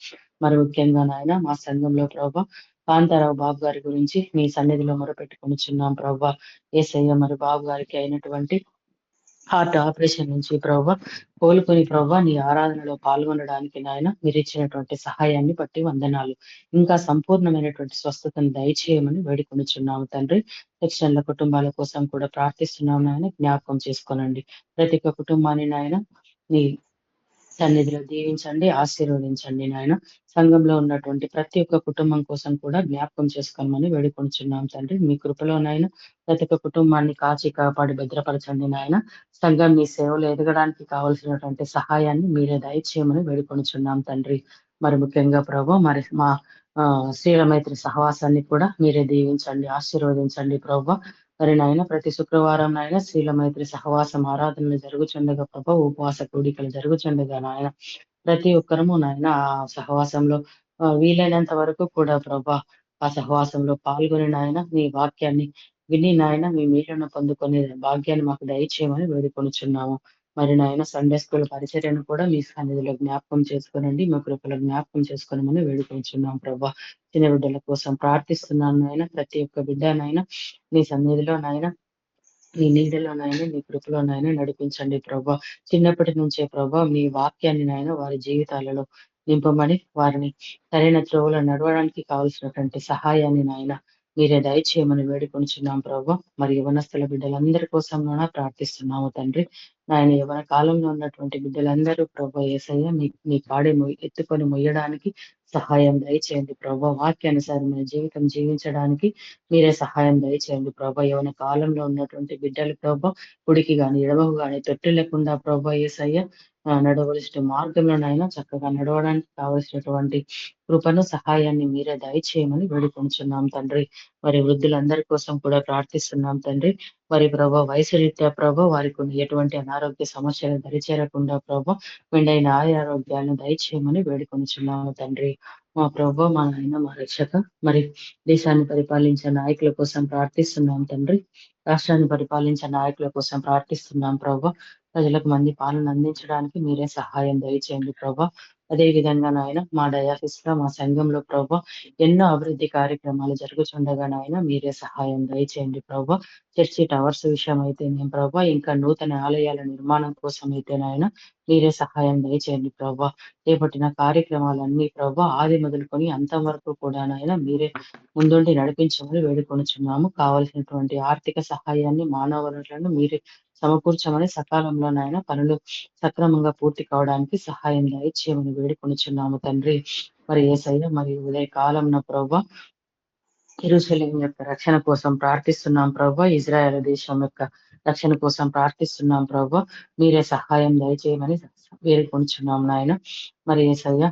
మరి ముఖ్యంగా నాయన మా సంఘంలో ప్రభా కాంతారావు బాబు గారి గురించి మీ సన్నిధిలో మొరపెట్టుకొనిచున్నాం ప్రభా. యేసయ్య మరి బాబు గారికి అయినటువంటి హార్ట్ ఆపరేషన్ నుంచి ప్రభా కోలుకొని ప్రభా నీ ఆరాధనలో పాల్గొనడానికి నాయన మీరు ఇచ్చినటువంటి సహాయాన్ని బట్టి వందనాలు. ఇంకా సంపూర్ణమైనటువంటి స్వస్థతను దయచేయమని వేడుకొనిచున్నాము తండ్రి. సెక్షన్ల కుటుంబాల కోసం కూడా ప్రార్థిస్తున్నాం నాయన, జ్ఞాపకం చేసుకోనండి. ప్రతి ఒక్క కుటుంబాన్ని నాయన నీ సన్నిధిలో దీవించండి, ఆశీర్వదించండి నాయన. సంఘంలో ఉన్నటువంటి ప్రతి ఒక్క కుటుంబం కోసం కూడా జ్ఞాపకం చేసుకోమని వేడుకొనిచున్నాం తండ్రి. మీ కృపలోనైనా ప్రతి ఒక్క కుటుంబాన్ని కాచి కాపాడి భద్రపరచండి నాయన. సంఘం మీ సేవలు ఎదగడానికి కావలసినటువంటి సహాయాన్ని మీరే దయచేయమని వేడుకొనిచున్నాం తండ్రి. మరి ముఖ్యంగా ప్రభు మరి మా శ్రీల మైత్రి సహవాసాన్ని కూడా మీరే దీవించండి, ఆశీర్వదించండి ప్రభు. మరి నాయన ప్రతి శుక్రవారం నాయన శ్రీల మైత్రి సహవాసం ఆరాధనలు జరుగుచుండగా ప్రభా, ఉపవాస కూడికలు జరుగుచుండగా నాయన ప్రతి ఒక్కరము నాయన ఆ సహవాసంలో వీలైనంత వరకు కూడా ప్రభా ఆ సహవాసంలో పాల్గొని నాయన మీ వాక్యాన్ని విని నాయన మీ మీలను పొందుకునే భాగ్యాన్ని మాకు దయచేయమని వేడుకొనిచున్నాము. మరి నాయన సండే స్కూల్ పరిచర్యను కూడా మీ సన్నిధిలో జ్ఞాపకం చేసుకోనండి, మీ కృపలో జ్ఞాపకం చేసుకోనమని వేడుకొనిచున్నాం ప్రభా. చిన్న బిడ్డల కోసం ప్రార్థిస్తున్నాను నాయన. ప్రతి ఒక్క బిడ్డ నాయన మీ సన్నిధిలో నాయన నీ నీడలోనైనా నీ కృపలోనైనా నడిపించండి ప్రభా. చిన్నప్పటి నుంచే ప్రభా మీ వాక్యాన్ని నాయన వారి జీవితాలలో నింపమని వారిని సరైన త్రోవలో నడవడానికి కావలసినటువంటి సహాయాన్ని నాయన మీరే దయచేయమని వేడుకొనిచున్నాం ప్రభా. మరి యవనస్తుల బిడ్డలందరి కోసం ప్రార్థిస్తున్నాము తండ్రి. నాయన యవ్వన కాలంలో ఉన్నటువంటి బిడ్డలందరూ ప్రభా యేసయ్య మీ కాడి ఎత్తుకొని మొయ్యడానికి సహాయం దయచేయండి ప్రభా. వాక్యానుసారమైన జీవితం జీవించడానికి మీరే సహాయం దయచేయండి ప్రభా. యవ్వన కాలంలో ఉన్నటువంటి బిడ్డలు ప్రభా కుడికి గాని ఎడమకు గాని తొట్టి లేకుండా ప్రభా యేసయ్య నడవలసిన మార్గంలోనైనా చక్కగా నడవడానికి కావలసినటువంటి కృపను సహాయాన్ని మీరే దయచేయమని వేడుకొంచున్నాం తండ్రి. మరి వృద్ధులందరి కోసం కూడా ప్రార్థిస్తున్నాం తండ్రి. మరి ప్రభా వయసు రీత్యా ప్రభా వారికి ఎటువంటి అనారోగ్య సమస్యలు దరిచేరకుండా ప్రభా మెండైన ఆరోగ్యాలను దయచేయమని వేడుకొంచున్నాము తండ్రి. మా ప్రభా మా నాయన మా రక్షక మరి దేశాన్ని పరిపాలించే నాయకుల కోసం ప్రార్థిస్తున్నాం తండ్రి. రాష్ట్రాన్ని పరిపాలించే నాయకుల కోసం ప్రార్థిస్తున్నాం ప్రభా. ప్రజలకు మంది పాలన అందించడానికి మీరే సహాయం దయచేయండి ప్రభా. అదే విధంగా నాయన మా డయాసిస్ లో మా సంఘంలో ప్రభా ఎన్నో అభివృద్ధి కార్యక్రమాలు జరుగుతుండగా నాయన మీరే సహాయం దయచేయండి ప్రభా. చర్చి టవర్స్ విషయం అయితే నేను ప్రభా ఇంకా నూతన ఆలయాల నిర్మాణం కోసం అయితే నాయన మీరే సహాయం దయచేయండి ప్రభా. చేపట్టిన కార్యక్రమాలన్నీ ప్రభా ఆది మొదలుకొని అంతం వరకు కూడా నాయన మీరే ముందుండి నడిపించమని వేడుకొనుచున్నాము. కావలసినటువంటి ఆర్థిక సహాయాన్ని మానవ వనరులను మీరే సమకూర్చమని సకాలంలో నాయన పనులు సక్రమంగా పూర్తి కావడానికి సహాయం దయచేయమని వేడుకొనుచున్నాము తండ్రి. మరి యేసయ్య మరి ఉదయ కాలంలో ప్రభా యెరూషలేము యొక్క రక్షణ కోసం ప్రార్థిస్తున్నాం ప్రభా. ఇజ్రాయెల్ దేశం యొక్క రక్షణ కోసం ప్రార్థిస్తున్నాం ప్రభా. మీరే సహాయం దయచేయమని వేడుకొంచున్నాం నాయన. మరి యేసయ్య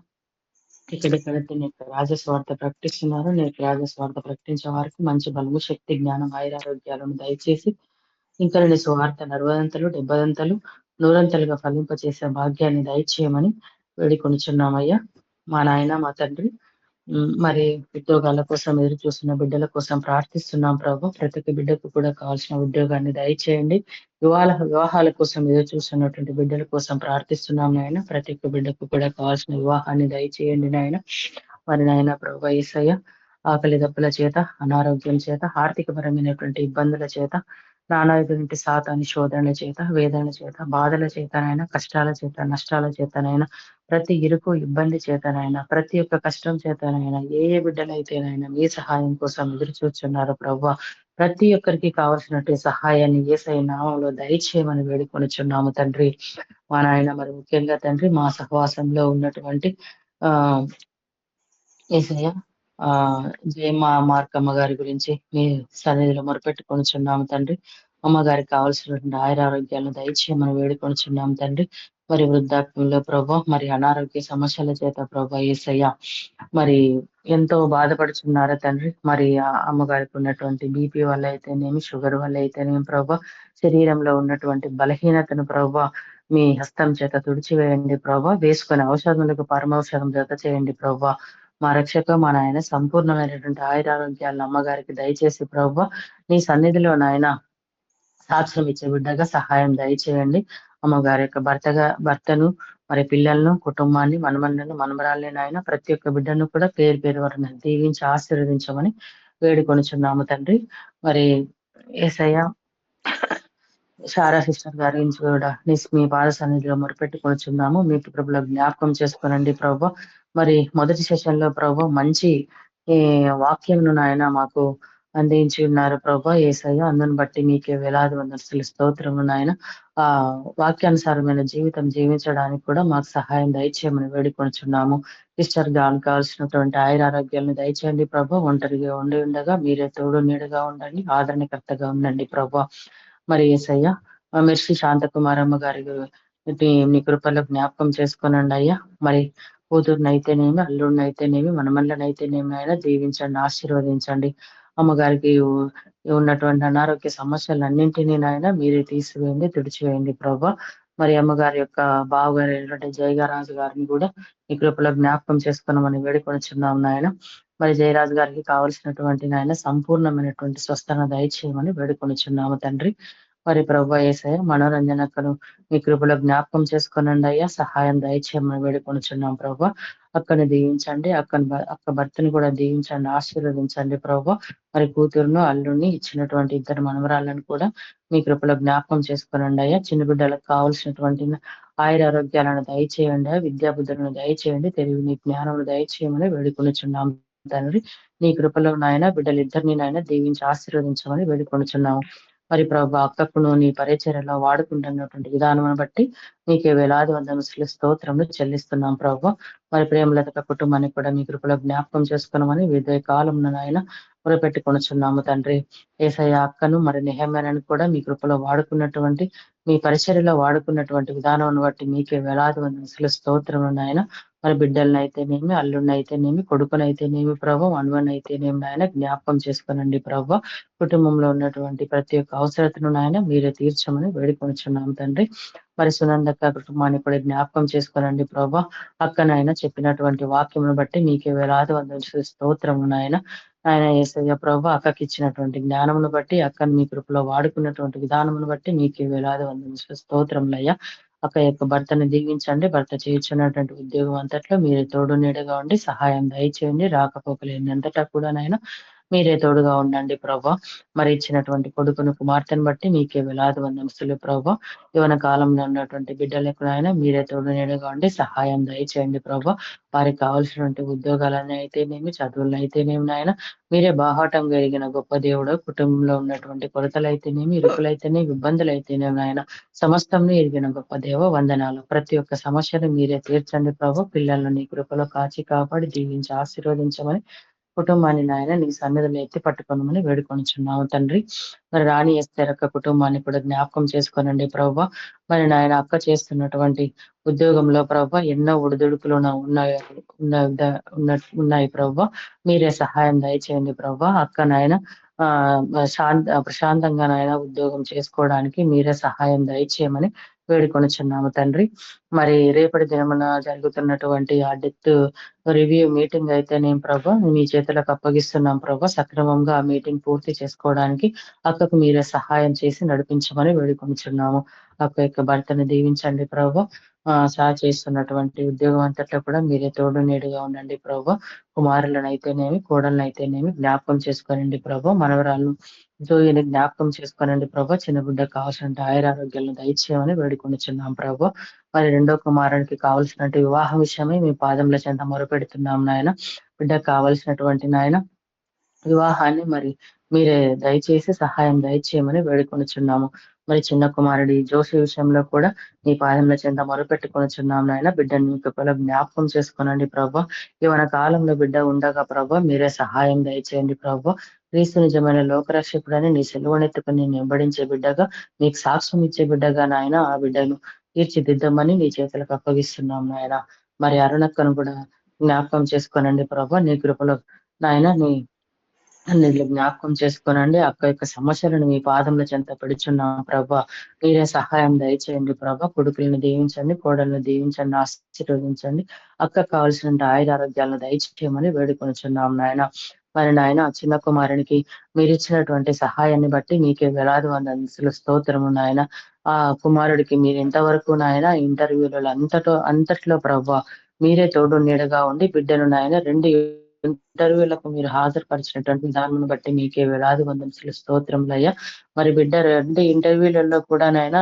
ఎక్కడెక్కడైతే నీకు రాజస్వార్థ ప్రకటిస్తున్నారు నీకు రాజస్వార్థ ప్రకటించే వారికి మంచి బలము శక్తి జ్ఞానం ఆయురారోగ్యాలను దయచేసి ఇంకా నీ స్వార్థ 60 70 100 ఫలింపచేసే భాగ్యాన్ని దయచేయమని వేడుకొనిచున్నామయ్యా. మా నాయన మా తండ్రి మరి ఉద్యోగాల కోసం ఎదురు చూస్తున్న బిడ్డల కోసం ప్రార్థిస్తున్నాం ప్రభు. ప్రతి ఒక్క బిడ్డకు కూడా కావాల్సిన ఉద్యోగాన్ని దయచేయండి. వివాహాల కోసం ఎదురు చూస్తున్నటువంటి బిడ్డల కోసం ప్రార్థిస్తున్నాం నాయన. ప్రతి ఒక్క బిడ్డకు కూడా కావాల్సిన వివాహాన్ని దయచేయండి నాయన. మరి నాయన ప్రభు యేసయ్య ఆకలి దప్పుల చేత అనారోగ్యం చేత ఆర్థికపరమైనటువంటి ఇబ్బందుల చేత నానాటువంటి సాతాని శోధనల చేత వేదన చేత బాధల చేతనైనా కష్టాల చేత నష్టాల చేతనైనా ప్రతి ఇరుకు ఇబ్బంది చేతనైనా ప్రతి ఒక్క కష్టం చేతనైనా ఏ బిడ్డలైతేనైనా మీ సహాయం కోసం ఎదురు చూస్తున్నారో ప్రభు ప్రతి ఒక్కరికి కావాల్సినట్టు సహాయాన్ని యేసయ్య నామంలో దయచేయమని వేడుకొనుచున్నాము తండ్రి. మా నాయన మరి ముఖ్యంగా తండ్రి మా సహవాసంలో ఉన్నటువంటి ఆ యేసయ్య జయమ్మ మార్కమ్మ గారి గురించి మీ సన్నిధిలో మొరపెట్టుకొనిచున్నాము తండ్రి. అమ్మగారికి కావాల్సినటువంటి ఆయురారోగ్యాలను దయచేయమని వేడుకొనిచున్నాము తండ్రి. మరి వృద్ధాప్యంలో ప్రభు మరి అనారోగ్య సమస్యల చేత ప్రభు యేసయ్య మరి ఎంతో బాధపడుచున్నారా తండ్రి. మరి అమ్మగారికి ఉన్నటువంటి బీపీ వల్ల అయితేనేమి షుగర్ వల్ల అయితేనేమి ప్రభు శరీరంలో ఉన్నటువంటి బలహీనతను ప్రభు మీ హస్తం చేత తుడిచివేయండి ప్రభు. వేసుకునే ఔషధములకు పరమౌషధం జత చేయండి ప్రభు. మా రక్షక మా నాయన సంపూర్ణమైనటువంటి ఆయురారోగ్యాలను అమ్మగారికి దయచేసి ప్రభు నీ సన్నిధిలో నాయన సాక్ష్యం ఇచ్చే బిడ్డగా సహాయం దయచేయండి. అమ్మగారి యొక్క భర్తను మరి పిల్లలను కుటుంబాన్ని మనమన్నను మనమరాలని నాయన ప్రతి ఒక్క బిడ్డను కూడా పేరు పేరు వరకు దీవించి ఆశీర్వదించమని వేడుకొనిచున్నాము తండ్రి. మరి యేసయ్య శారా సిస్టర్ గారి నుంచి కూడా మీ పాద సన్నిధిలో మొరపెట్టుకొనిచున్నాము. మీకు ప్రభులో జ్ఞాపకం చేసుకోనండి ప్రభు. మరి మొదటి సెషన్ లో ప్రభు మంచి వాక్యంను నాయన మాకు అందించి ఉన్నారు ప్రభా యేసయ్య. అందుని బట్టి మీకే వేలాది వందల స్తోత్రము నాయన. ఆ వాక్యానుసారమైన జీవితం జీవించడానికి కూడా మాకు సహాయం దయచేయమని వేడుకొనిచున్నాము. సిస్టర్ గాను కావాల్సినటువంటి ఆయురారోగ్యాలను దయచేయండి ప్రభా. ఒంటరిగా ఉండి ఉండగా మీరే తోడు నీడగా ఉండండి, ఆదరణకర్తగా ఉండండి ప్రభా. మరి యేసయ్య మెర్సి శాంతకుమారమ్మ గారి మీ కృపలో జ్ఞాపకం చేసుకోనండి అయ్యా. మరి కూతురునైతేనేమి అల్లుడినైతేనేమి మనమల్లనైతేనేమి అయినా దీవించండి, ఆశీర్వదించండి. అమ్మగారికి ఉన్నటువంటి అనారోగ్య సమస్యలన్నింటినీ నాయన మీరే తీసివేయండి, తుడిచివేయండి ప్రభా. మరి అమ్మగారి యొక్క బావగారు అయినటువంటి జయరాజు గారిని కూడా మీ కృపలో జ్ఞాపకం చేసుకున్నామని వేడుకొనిచున్నాం నాయన. మరి జయరాజు గారికి కావలసినటువంటి నాయన సంపూర్ణమైనటువంటి స్వస్థన దయచేయమని వేడుకొనిచున్నాము తండ్రి. మరి ప్రభు యేసయ్య మనోరంజనకను మీ కృపలో జ్ఞాపకం చేసుకునండి అయ్యా. సహాయం దయచేయమని వేడుకొనిచున్నాం ప్రభు. అక్కని దీవించండి, అక్క భర్తను కూడా దీవించండి, ఆశీర్వదించండి ప్రభు. మరి కూతురును అల్లుడిని ఇచ్చినటువంటి ఇద్దరు మనవరాలను కూడా మీ కృపలో జ్ఞాపకం చేసుకునండి అయ్యా. చిన్న బిడ్డలకు కావాల్సినటువంటి ఆయురారోగ్యాలను దయచేయండి, విద్యాబుద్ధులను దయచేయండి, తెలివిని జ్ఞానమును దయచేయమని వేడుకొనిచున్నాం తండ్రి. నీ కృపలో నాయన బిడ్డలిద్దరిని నాయన దీవించి ఆశీర్వదించమని వేడుకొనిచున్నాము. మరి ప్రభా అక్కకును నీ పరిచర్యలో వాడుకుంటున్నటువంటి విధానం బట్టి నీకే వేలాది వందల స్తోత్రములు చెల్లిస్తున్నాం ప్రభా. మరి ప్రేమలత కుటుంబాన్ని కూడా మీ కృపలో జ్ఞాపకం చేసుకున్నామని వివిధ కాలంలో ఆయన మొరపెట్టుకొనుచున్నాము తండ్రి. యేసయ్య అక్కను మరి నెహమ్యాను కూడా మీ కృపలో వాడుకున్నటువంటి మీ పరిచర్యలో వాడుకున్నటువంటి విధానం బట్టి మీకే వేలాది వందల స్తోత్రములు ఆయన. మరి బిడ్డలనైతేనేమి, అల్లుడినైతేనేమి, కొడుకునైతేనేమి ప్రభు, మనవనైతేనేమి నాయన జ్ఞాపకం చేసుకోనండి ప్రభు. కుటుంబంలో ఉన్నటువంటి ప్రతి ఒక్క అవసరతను నాయన మీరే తీర్చమని వేడుకొనుచున్నాం తండ్రి. మరి సునందక్క కుటుంబాన్ని కూడా జ్ఞాపకం చేసుకోనండి ప్రభా. అక్కనైనా చెప్పినటువంటి వాక్యమును బట్టి మీకే వేలాది వందల స్తోత్రము నాయన. ఆయన యేసయ్య ప్రభా అక్కకి ఇచ్చినటువంటి జ్ఞానమును బట్టి అక్కను మీ కృపలో వాడుకున్నటువంటి విధానమును బట్టి మీకే వేలాది వందల స్తోత్రములయ్యా. అక్క యొక్క భర్తను దీవించండి. భర్త చేయించున్నటువంటి ఉద్యోగం అంతట్లో మీరే తోడు నీడగా ఉండి సహాయం దయచేయండి. రాకపోకలేనంతటా కూడా నాయన మీరే తోడుగా ఉండండి ప్రభా. మరి ఇచ్చినటువంటి కొడుకును కుమార్తెను బట్టి మీకే వేలాది వందనములు ప్రభా. యవన కాలంలో ఉన్నటువంటి బిడ్డలకు నాయన మీరే తోడు నీడగా ఉండి సహాయం దయచేయండి ప్రభా. వారికి కావాల్సినటువంటి ఉద్యోగాలను అయితేనేమి, చదువులను అయితేనేమి నాయన మీరే బాహాటం కలిగిన గొప్ప దేవుడు. కుటుంబంలో ఉన్నటువంటి కొరతలైతేనేమి, ఇరుకులైతేనేమి, ఇబ్బందులైతేనేమి నాయన సమస్తం ఎరిగిన గొప్ప దేవ వందనాలు. ప్రతి ఒక్క సమస్యను మీరే తీర్చండి ప్రభు. పిల్లలను నీ కృపలో కాచి కాపాడి దీవించి ఆశీర్వదించమని కుటుంబాన్ని నాయన నీ సన్నిధిలో ఎత్తి పట్టుకోనమని వేడుకొనిచున్నాము తండ్రి. మరి రాణి ఎస్తేర్ అక్క కుటుంబాన్ని కూడా జ్ఞాపకం చేసుకోనండి ప్రభు. మరి నాయన అక్క చేస్తున్నటువంటి ఉద్యోగంలో ప్రభు ఎన్నో ఒడిదుడుకులు ఉన్నాయి ప్రభు. మీరే సహాయం దయచేయండి ప్రభు. అక్క నాయన ప్రశాంతంగా నాయన ఉద్యోగం చేసుకోవడానికి మీరే సహాయం దయచేయమని వేడుకొనిచున్నాము తండ్రి. మరి రేపటి దినమున జరుగుతున్నటువంటి ఆ డెత్ రివ్యూ మీటింగ్ అయితే నేను ప్రభా మీ చేతులకు అప్పగిస్తున్నాం ప్రభా. సక్రమంగా ఆ మీటింగ్ పూర్తి చేసుకోవడానికి అక్కకు మీరే సహాయం చేసి నడిపించమని వేడుకొనిచున్నాము. అక్క యొక్క భర్తను దీవించండి ప్రభా. చేస్తున్నటువంటి ఉద్యోగం అంతట్లో కూడా మీరే తోడు నీడుగా ఉండండి ప్రభా. కుమారులనైతేనేమి, కోడలనైతేనేమి జ్ఞాపకం చేసుకోనండి ప్రభా. మనవరాలను జోయిని జ్ఞాపకం చేసుకోనండి ప్రభా. చిన్న బిడ్డకు కావాల్సిన ఆయురారోగ్యాలను దయచేయమని వేడుకొనిచున్నాం ప్రభా. మరి రెండో కుమారునికి కావలసినటువంటి వివాహం విషయమై మీ పాదముల చెంత మొరపెడుతున్నాం నాయన. బిడ్డకు కావలసినటువంటి నాయన వివాహాన్ని మరి మీరే దయచేసి సహాయం దయచేయమని వేడుకొనిచున్నాము. మరి చిన్న కుమారుడి జోషి విషయంలో కూడా మీ పాదముల చెంత మొరపెట్టుకొనిచున్నాం నాయన. బిడ్డను మీ కృపలో జ్ఞాపకం చేసుకోనండి ప్రభా. యవన కాలంలో బిడ్డ ఉండగా ప్రభా మీరే సహాయం దయచేయండి ప్రభా. క్రీస్తు నిజమైన లోకరక్షకుడని నీ సెలవునెత్తుకుని నేను వెంబడించే బిడ్డగా నీకు సాక్ష్యం ఇచ్చే బిడ్డగా నాయన ఆ బిడ్డను తీర్చిదిద్దమని నీ చేతులకు అప్పగిస్తున్నాం నాయన. మరి అరుణక్కను కూడా జ్ఞాపకం చేసుకోనండి ప్రభా. నీ కృపలో నాయన నీ అన్నిట్లో జ్ఞాపకం చేసుకోనండి. అక్క యొక్క సమస్యలను మీ పాదముల చెంత పెడుచున్నాం ప్రభా. మీరే సహాయం దయచేయండి ప్రభా. కొడుకులను దీవించండి, కోడలను దీవించండి, ఆశీర్వదించండి. అక్కకు కావాల్సిన ఆయురారోగ్యాలను దయచేయమని వేడుకొనిచున్నాం నాయన. మరి నాయన చిన్న కుమారునికి మీరు ఇచ్చినటువంటి సహాయాన్ని బట్టి మీకే వేలాది వందల స్తోత్రము నాయన. ఆ కుమారుడికి మీరు ఇంతవరకు నాయన ఇంటర్వ్యూలలో అంతట్లో ప్రభా మీరే తోడు నీడగా ఉండి బిడ్డను నాయన 2 ఇంటర్వ్యూలకు మీరు హాజరుపరిచినటువంటి విధానం బట్టి మీకే వేలాది వందల స్తోత్రములయ్యా. మరి బిడ్డ 2 ఇంటర్వ్యూలలో కూడా నాయన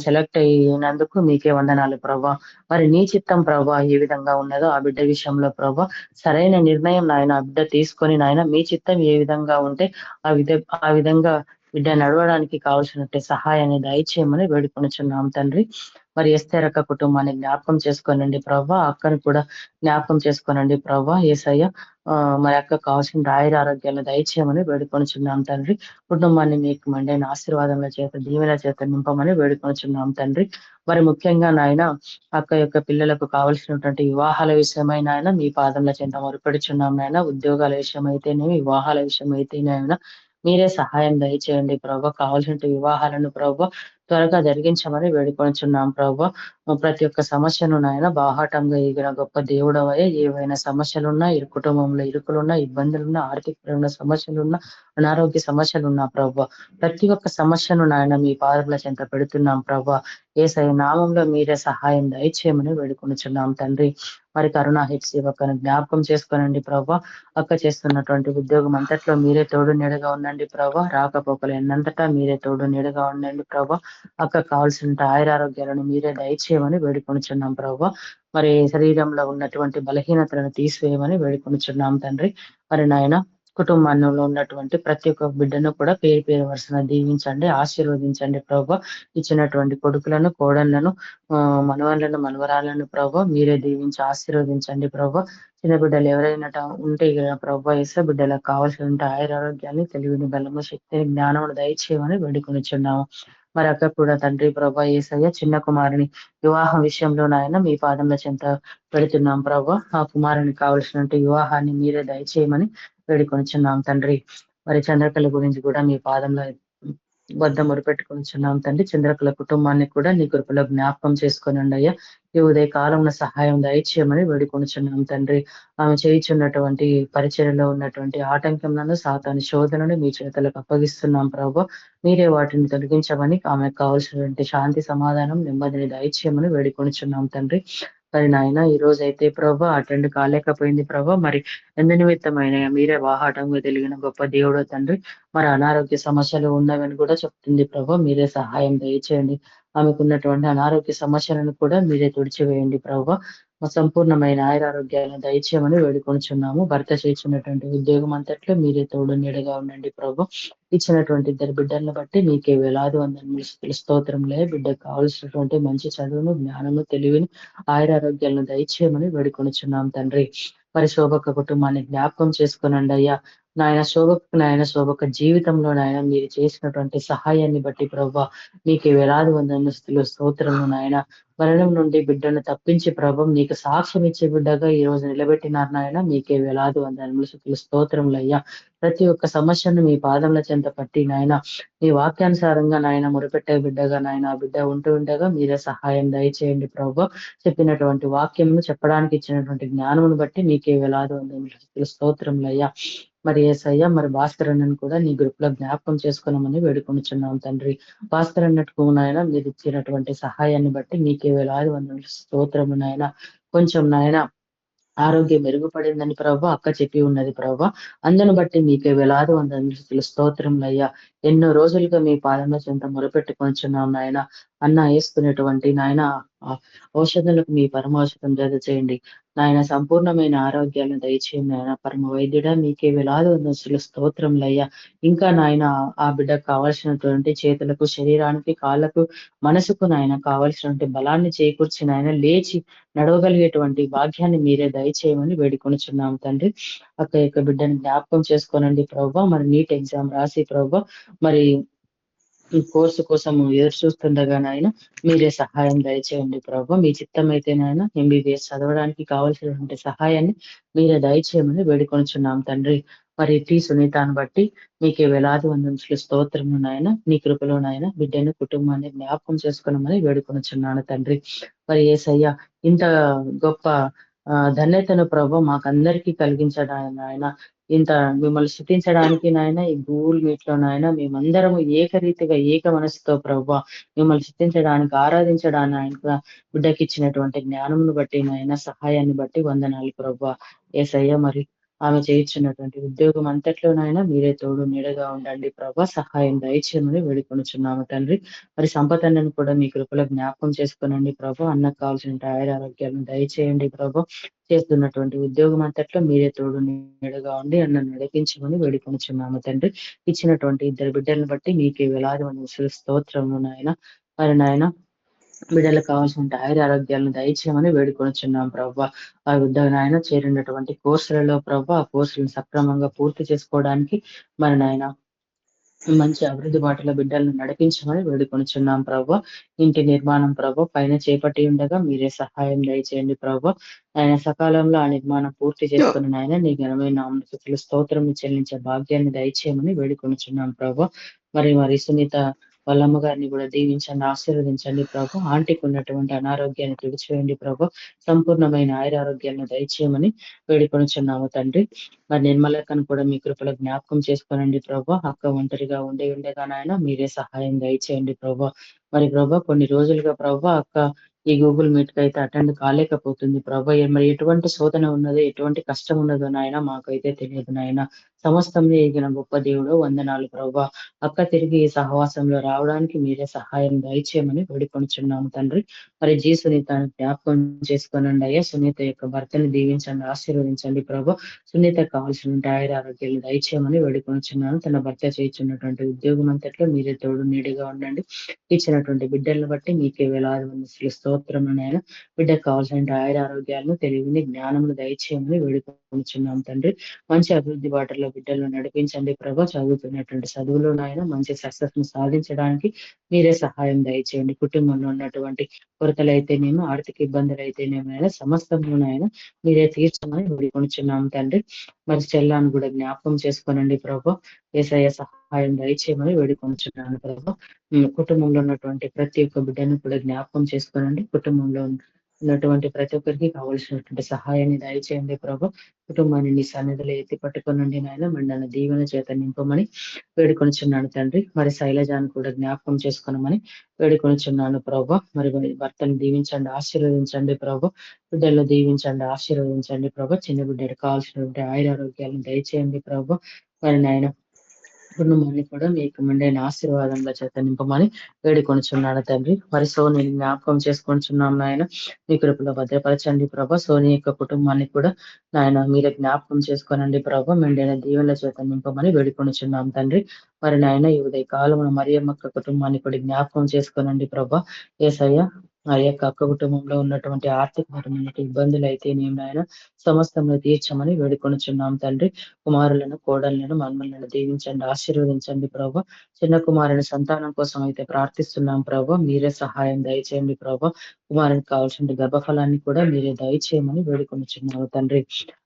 సెలెక్ట్ అయినందుకు మీకే వందనాలు ప్రభా. మరి నీ చిత్తం ప్రభా ఏ విధంగా ఉన్నదో ఆ బిడ్డ విషయంలో ప్రభా సరైన నిర్ణయం నాయన ఆ బిడ్డ తీసుకొని నాయన మీ చిత్తం ఏ విధంగా ఉంటే ఆ విధంగా బిడ్డ నడవడానికి కావాల్సినట్టు సహాయాన్ని దయచేయమని వేడుకొనిచున్నాం తండ్రి. మరి ఎస్తేరక్క కుటుంబాన్ని జ్ఞాపకం చేసుకోనండి ప్రభా. అక్కను కూడా జ్ఞాపకం చేసుకోనండి ప్రభా. యేసయ్య మరి అక్క కావాల్సిన ఆరోగ్యాలను దయచేయమని వేడుకొనిచున్నాం తండ్రి. కుటుంబాన్ని మీకు మండైన ఆశీర్వాదముల చేత దీవెన చేత నింపమని వేడుకొనిచున్నాం తండ్రి. మరి ముఖ్యంగా నాయన అక్క యొక్క పిల్లలకు కావలసినటువంటి వివాహాల విషయమై నాయన మీ పాదముల చెంత మొరపెడుచున్నాం నాయన. ఉద్యోగాల విషయమైతేనేమి, వివాహాల విషయమైతేనైనా మీరే సహాయం దయచేయండి ప్రభా. కావాల్సిన వివాహాలను ప్రభా త్వరగా జరిగించమని వేడుకొనిచున్నాం ప్రభా. ప్రతి ఒక్క సమస్యను నాయన బాహాటంగా ఎగిన గొప్ప దేవుడవయ్యే. ఏవైనా సమస్యలున్నా, కుటుంబంలో ఇరుకులున్నా, ఇబ్బందులున్నా, ఆర్థికపరమైన సమస్యలున్నా, అనారోగ్య సమస్యలున్నా ప్రభా ప్రతి ఒక్క సమస్యను నాయన మీ పాదముల చెంత పెడుతున్నాం ప్రభా. యేసయ్య నామంలో మీరే సహాయం దయచేయమని వేడుకొనిచున్నాం తండ్రి. మరి కరుణా హెచ్‌సీవక్కను జ్ఞాపకం చేసుకోనండి ప్రభా. అక్క చేస్తున్నటువంటి ఉద్యోగం అంతట్లో మీరే తోడు నీడగా ఉండండి ప్రభా. రాకపోకలు ఎన్నంతటా మీరే తోడు నీడగా ఉండండి ప్రభా. అక్క కావాల్సిన ఆయురారోగ్యాలను మీరే దయచేయమని వేడుకొనిచున్నాం ప్రభా. మరి శరీరంలో ఉన్నటువంటి బలహీనతలను తీసివేయమని వేడుకొనిచున్నాం తండ్రి. మరి నాయన కుటుంబంలో ఉన్నటువంటి ప్రతి ఒక్క బిడ్డను కూడా పేరు పేరు వరుసన దీవించండి, ఆశీర్వదించండి ప్రభా. ఇచ్చినటువంటి కొడుకులను, కోడళ్లను, మనవళ్ళను, మనవరాలను ప్రభా మీరే దీవించి ఆశీర్వదించండి ప్రభా. చిన్న బిడ్డలు ఎవరైనా ఉంటే ప్రభా యేసు బిడ్డలకు కావాల్సిన ఆయురారోగ్యాన్ని, తెలివిని, బలము, శక్తిని, జ్ఞానమును దయచేయమని వేడుకొనిచున్నాము. మరి అక్క కూడా తండ్రి ప్రభా యేసయ్య చిన్న కుమారుని వివాహం విషయంలో నాయన మీ పాదముల చెంత పెడుతున్నాం ప్రభా. ఆ కుమారునికి కావలసినటువంటి వివాహాన్ని మీరే దయచేయమని వేడుకొనిచున్నాం తండ్రి. మరి చంద్రకళ గురించి కూడా మీ పాదంలో వద్ద మొరుపెట్టుకొనిచున్నాం తండ్రి. చంద్రకళ కుటుంబాన్ని కూడా నీ కృపలో జ్ఞాపకం చేసుకొనండి అయ్యా. ఈ ఉదయ కాలంలో సహాయం దయచేయమని వేడుకొనిచున్నాం తండ్రి. ఆమె చేయించున్నటువంటి పరిచర్యలో ఉన్నటువంటి ఆటంకములను, సాతాను శోధనను మీ చేతులకు అప్పగిస్తున్నాం ప్రభు. మీరే వాటిని తొలగించమని, ఆమెకు కావాల్సినటువంటి శాంతి, సమాధానం, నెమ్మదిని దయచేయమని వేడుకొనిచున్నాం తండ్రి. మరి నాయన ఈ రోజు అయితే ప్రభా అటెండ్ కాలేకపోయింది ప్రభా. మరి ఎందు నిమిత్తమైన మీరే వాహాటంగా తెలిగిన గొప్ప దేవుడు తండ్రి. మరి అనారోగ్య సమస్యలు ఉన్నవని కూడా చెప్తుంది ప్రభా. మీరే సహాయం దయచేయండి. ఆమెకున్నటువంటి అనారోగ్య సమస్యలను కూడా మీరే తుడిచివేయండి ప్రభా. సంపూర్ణమైన ఆయురారోగ్యాలను దయచేయమని వేడుకొనిచున్నాము. భర్త చేస్తున్నటువంటి ఉద్యోగం అంతట్లో మీరే తోడు నీడగా ఉండండి ప్రభు. ఇచ్చినటువంటి ఇద్దరు బిడ్డలను బట్టి మీకే వేలాది వందల స్తోత్రంలే. బిడ్డకు కావలసినటువంటి మంచి చదువును, జ్ఞానము, తెలివిని, ఆయురారోగ్యాలను దయచేయమని వేడుకొనిచున్నాం తండ్రి. మరి శోభక్క కుటుంబాన్ని జ్ఞాపకం చేసుకునండి అయ్యా. నాయన శోభక్క జీవితంలో నాయన మీరు చేసినటువంటి సహాయాన్ని బట్టి ప్రభా మీకే వేలాది వందల స్తోత్రము నాయన. మరణం నుండి బిడ్డను తప్పించి ప్రభు నీకు సాక్ష్యం ఇచ్చే బిడ్డగా ఈ రోజు నిలబెట్టినారు నాయన. మీకే వేలాది వందల స్తోత్రములయ్యా. ప్రతి ఒక్క సమస్యను మీ పాదముల చెంత పట్టి నాయన మీ వాక్యానుసారంగా నాయన మొరపెట్టే బిడ్డగా నాయన ఆ బిడ్డ ఉంటూ ఉండగా మీరే సహాయం దయచేయండి ప్రభు. చెప్పినటువంటి వాక్యమును చెప్పడానికి ఇచ్చినటువంటి జ్ఞానమును బట్టి మీకే వేలాది వందల స్తోత్రములయ్యా. మరి యేసయ్య మరి భాస్కర్ అన్నను కూడా నీ గ్రూప్ లో జ్ఞాపకం చేసుకున్నామని వేడుకొనిచున్నాం తండ్రి. భాస్కర్ అన్నట్టుకు నాయన మీరు ఇచ్చినటువంటి సహాయాన్ని బట్టి మీకే వేలాది వందల స్తోత్రము నాయన. కొంచెం నాయన ఆరోగ్యం మెరుగుపడిందని ప్రభు అక్క చెప్పి ఉన్నది ప్రభు. అందును బట్టి మీకే వేలాది వందల స్తోత్రములయ్యా. ఎన్నో రోజులుగా మీ పాలన చెంత మొరపెట్టుకొనిచున్నాం నాయన. అన్న వేసుకునేటువంటి నాయన ఔషధాలకు మీ పరమౌషధం జత చేయండి నాయన. సంపూర్ణమైన ఆరోగ్యాలను దయచేయండి నాయన. పరమ వైద్యుడా మీకే వేలాది వందల స్తోత్రములయ్యా. ఇంకా నాయన ఆ బిడ్డకు కావాల్సినటువంటి చేతులకు, శరీరానికి, కాళ్ళకు, మనసుకు నాయన కావాల్సినటువంటి బలాన్ని చేకూర్చి నాయన లేచి నడవగలిగేటువంటి భాగ్యాన్ని మీరే దయచేయమని వేడుకొనిచున్నాం తండ్రి. అక్క యొక్క బిడ్డని జ్ఞాపకం చేసుకోనండి ప్రభా. మరి నీట్ ఎగ్జామ్ రాసి ప్రభా మరి ఈ కోర్సు కోసం ఎదురు చూస్తుండగా నాయన మీరే సహాయం దయచేయండి ప్రభు. మీ చిత్తం అయితే నాయన MBBS చదవడానికి కావాల్సినటువంటి సహాయాన్ని మీరే దయచేయమని వేడుకొనిచున్నాం తండ్రి. మరి సునీతాన్ని బట్టి మీకే వేలాది వందల స్తోత్రము నాయన. నీ కృపలో నాయన బిడ్డను, కుటుంబాన్ని జ్ఞాపకం చేసుకున్నామని వేడుకొనిచున్నాను తండ్రి. మరి యేసయ్య ఇంత గొప్ప ధన్యతను ప్రభు మాకందరికీ కలిగించడానికి నాయన. ఇంత మిమ్మల్ని స్తుతించడానికి నాయన ఈ గూగుల్ మీట్ లో నాయన మేమందరము ఏకరీతిగా ఏక మనసుతో ప్రభు మిమ్మల్ని స్తుతించడానికి, ఆరాధించడానికి బిడ్డకి ఇచ్చినటువంటి జ్ఞానమును బట్టి నాయన, సహాయాన్ని బట్టి వందనాలు ప్రభు. యేసయ్య మరి ఆమె చేయించున్నటువంటి ఉద్యోగం అంతట్లో నాయన మీరే తోడు నీడగా ఉండండి ప్రభా. సహాయం దయచేయమని వేడుకొనిచున్నాము తండ్రి. మరి సంపదను కూడా మీ కృపలో జ్ఞాపకం చేసుకునండి ప్రభు. అన్నకు కావాల్సిన ఆరోగ్యాలను దయచేయండి ప్రభు. చేస్తున్నటువంటి ఉద్యోగం అంతట్లో మీరే తోడు నీడగా ఉండి అన్న నడిపించమని వేడుకొనిచున్నాము తండ్రి. ఇచ్చినటువంటి ఇద్దరు బిడ్డలను బట్టి మీకే వేలాది వందల స్తోత్రము నాయన. మరి నాయన బిడ్డలకు కావాల్సిన ఆరోగ్యాలను దయచేయమని వేడుకొనిచున్నాం ప్రభా. ఆ బిడ్డ నాయన చేరినటువంటి కోర్సులలో ప్రభా ఆ కోర్సులను సక్రమంగా పూర్తి చేసుకోవడానికి మరి నాయన మంచి అభివృద్ధి బాటలో బిడ్డలను నడిపించమని వేడుకొనిచున్నాం ప్రభు. ఇంటి నిర్మాణం ప్రభు పైన చేపట్టి ఉండగా మీరే సహాయం దయచేయండి ప్రభు. ఆయన సకాలంలో ఆ నిర్మాణం పూర్తి చేసుకుని నాయన నీ ఘనమైన నామమునకు స్తోత్రం చెల్లించే భాగ్యాన్ని దయచేయమని వేడుకొనిచున్నాం ప్రభు. మరి సునీత వాళ్ళమ్మ గారిని కూడా దీవించండి, ఆశీర్వదించండి ప్రభు. ఆంటీకి ఉన్నటువంటి అనారోగ్యాన్ని తుడిచివేయండి ప్రభు. సంపూర్ణమైన ఆయురారోగ్యాలను దయచేయమని వేడుకొనిచున్నాము తండ్రి. మరి నిర్మలక్కను కూడా మీ కృపలో జ్ఞాపకం చేసుకోనండి ప్రభు. అక్క ఒంటరిగా ఉండగా నాయన మీరే సహాయం దయచేయండి ప్రభు. మరి ప్రభు కొన్ని రోజులుగా ప్రభు అక్క ఈ గూగుల్ మీట్ కి అయితే అటెండ్ కాలేకపోతుంది ప్రభు. మరి ఎటువంటి శోధన ఉన్నదో, ఎటువంటి కష్టం ఉన్నదో నాయన మాకైతే తెలియదు నాయన. సమస్తంలో ఎగిన గొప్ప దేవుడు వందనాలు ప్రభా. అక్క తిరిగి ఈ సహవాసంలో రావడానికి మీరే సహాయం దయచేయమని వేడుకొనుచున్నాము తండ్రి. మరి జీ సునీతను జ్ఞాపకం చేసుకోనండి అయ్యా. సునీత యొక్క భర్తని దీవించండి, ఆశీర్వదించండి ప్రభా. సునీత కావాల్సిన ఆయుర ఆరోగ్యాలు దయచేయమని వేడుకొనుచున్నాను. తన భర్త చేయించున్నటువంటి ఉద్యోగం అంతట్లో మీరే తోడు నీడిగా ఉండండి. ఇచ్చినటువంటి బిడ్డలను బట్టి మీకే వేలాది వందల స్తోత్రమునైనా. బిడ్డకు కావాల్సిన ఆయుర ఆరోగ్యాలను, తెలివిని, జ్ఞానమును దయచేయమని వేడుకొనుచున్నాం తండ్రి. మంచి అభివృద్ధి బాటలో బిడ్డలను నడిపించండి ప్రభా. చదువుతున్నటువంటి చదువులోనైనా మంచి సక్సెస్ ను సాధించడానికి మీరే సహాయం దయచేయండి. కుటుంబంలో ఉన్నటువంటి కొరతలైతేనేమో, ఆర్థిక ఇబ్బందులు అయితేనేమైనా సమస్తంలోనైనా మీరే తీర్చమని వేడుకొనుచున్నాం తండ్రి. మరి చెల్లాను కూడా జ్ఞాపకం చేసుకోనండి ప్రభా. యేసయ్య సహాయం దయచేయమని వేడుకొనుచున్నాను ప్రభా. కుటుంబంలో ఉన్నటువంటి ప్రతి ఒక్క బిడ్డను కూడా జ్ఞాపకం చేసుకోనండి. కుటుంబంలో ఉన్నటువంటి ప్రతి ఒక్కరికి కావలసినటువంటి సహాయాన్ని దయచేయండి ప్రభా. కుటుంబాన్ని నీ సన్నిధిలో ఎత్తి పట్టుకొనండి నాయన. మండన దీవెన చేత నింపమని వేడుకొనుచున్నాను తండ్రి. మరి శైలజాను కూడా జ్ఞాపకం చేసుకున్నామని వేడుకొనుచున్నాను ప్రభా. మరి భర్తను దీవించండి, ఆశీర్వదించండి ప్రభా. బిడ్డల్లో దీవించండి, ఆశీర్వదించండి ప్రభా. చిన్న బిడ్డకు కావాల్సినటువంటి ఆయురారోగ్యాలను దయచేయండి ప్రభా. మరి నాయన కుటుంబాన్ని కూడా మీకు మెండైన ఆశీర్వాదంలో చేత నింపమని వేడుకొనుచున్నాను తండ్రి. మరి సోని జ్ఞాపకం చేసుకొనిచున్నాం నాయన. మీ కృపలో భద్రపరచండి ప్రభా. సోని యొక్క కుటుంబాన్ని కూడా నాయన మీరే జ్ఞాపకం చేసుకోనండి ప్రభా. మెండైన దీవెనల చేత నింపమని వేడుకొనుచున్నాం తండ్రి. మరి నాయన ఈ ఉదయ కాలమున మరియమ్మక్క కుటుంబాన్ని కూడా జ్ఞాపకం చేసుకోనండి ప్రభా. యేసయ్య ఆ యొక్క అక్క కుటుంబంలో ఉన్నటువంటి ఆర్థికపరమైన ఇబ్బందులు అయితే నాయన సమస్తంలో తీర్చమని వేడుకొనుచున్నాం తండ్రి. కుమారులను, కోడళ్లను, మన్మలను దీవించండి, ఆశీర్వదించండి ప్రభా. చిన్న కుమారుని సంతానం కోసం అయితే ప్రార్థిస్తున్నాం ప్రభా. మీరే సహాయం దయచేయండి ప్రభా. కుమారునికి కావాల్సిన గర్భఫలాన్ని కూడా మీరే దయచేయమని వేడుకొనుచున్నాము తండ్రి.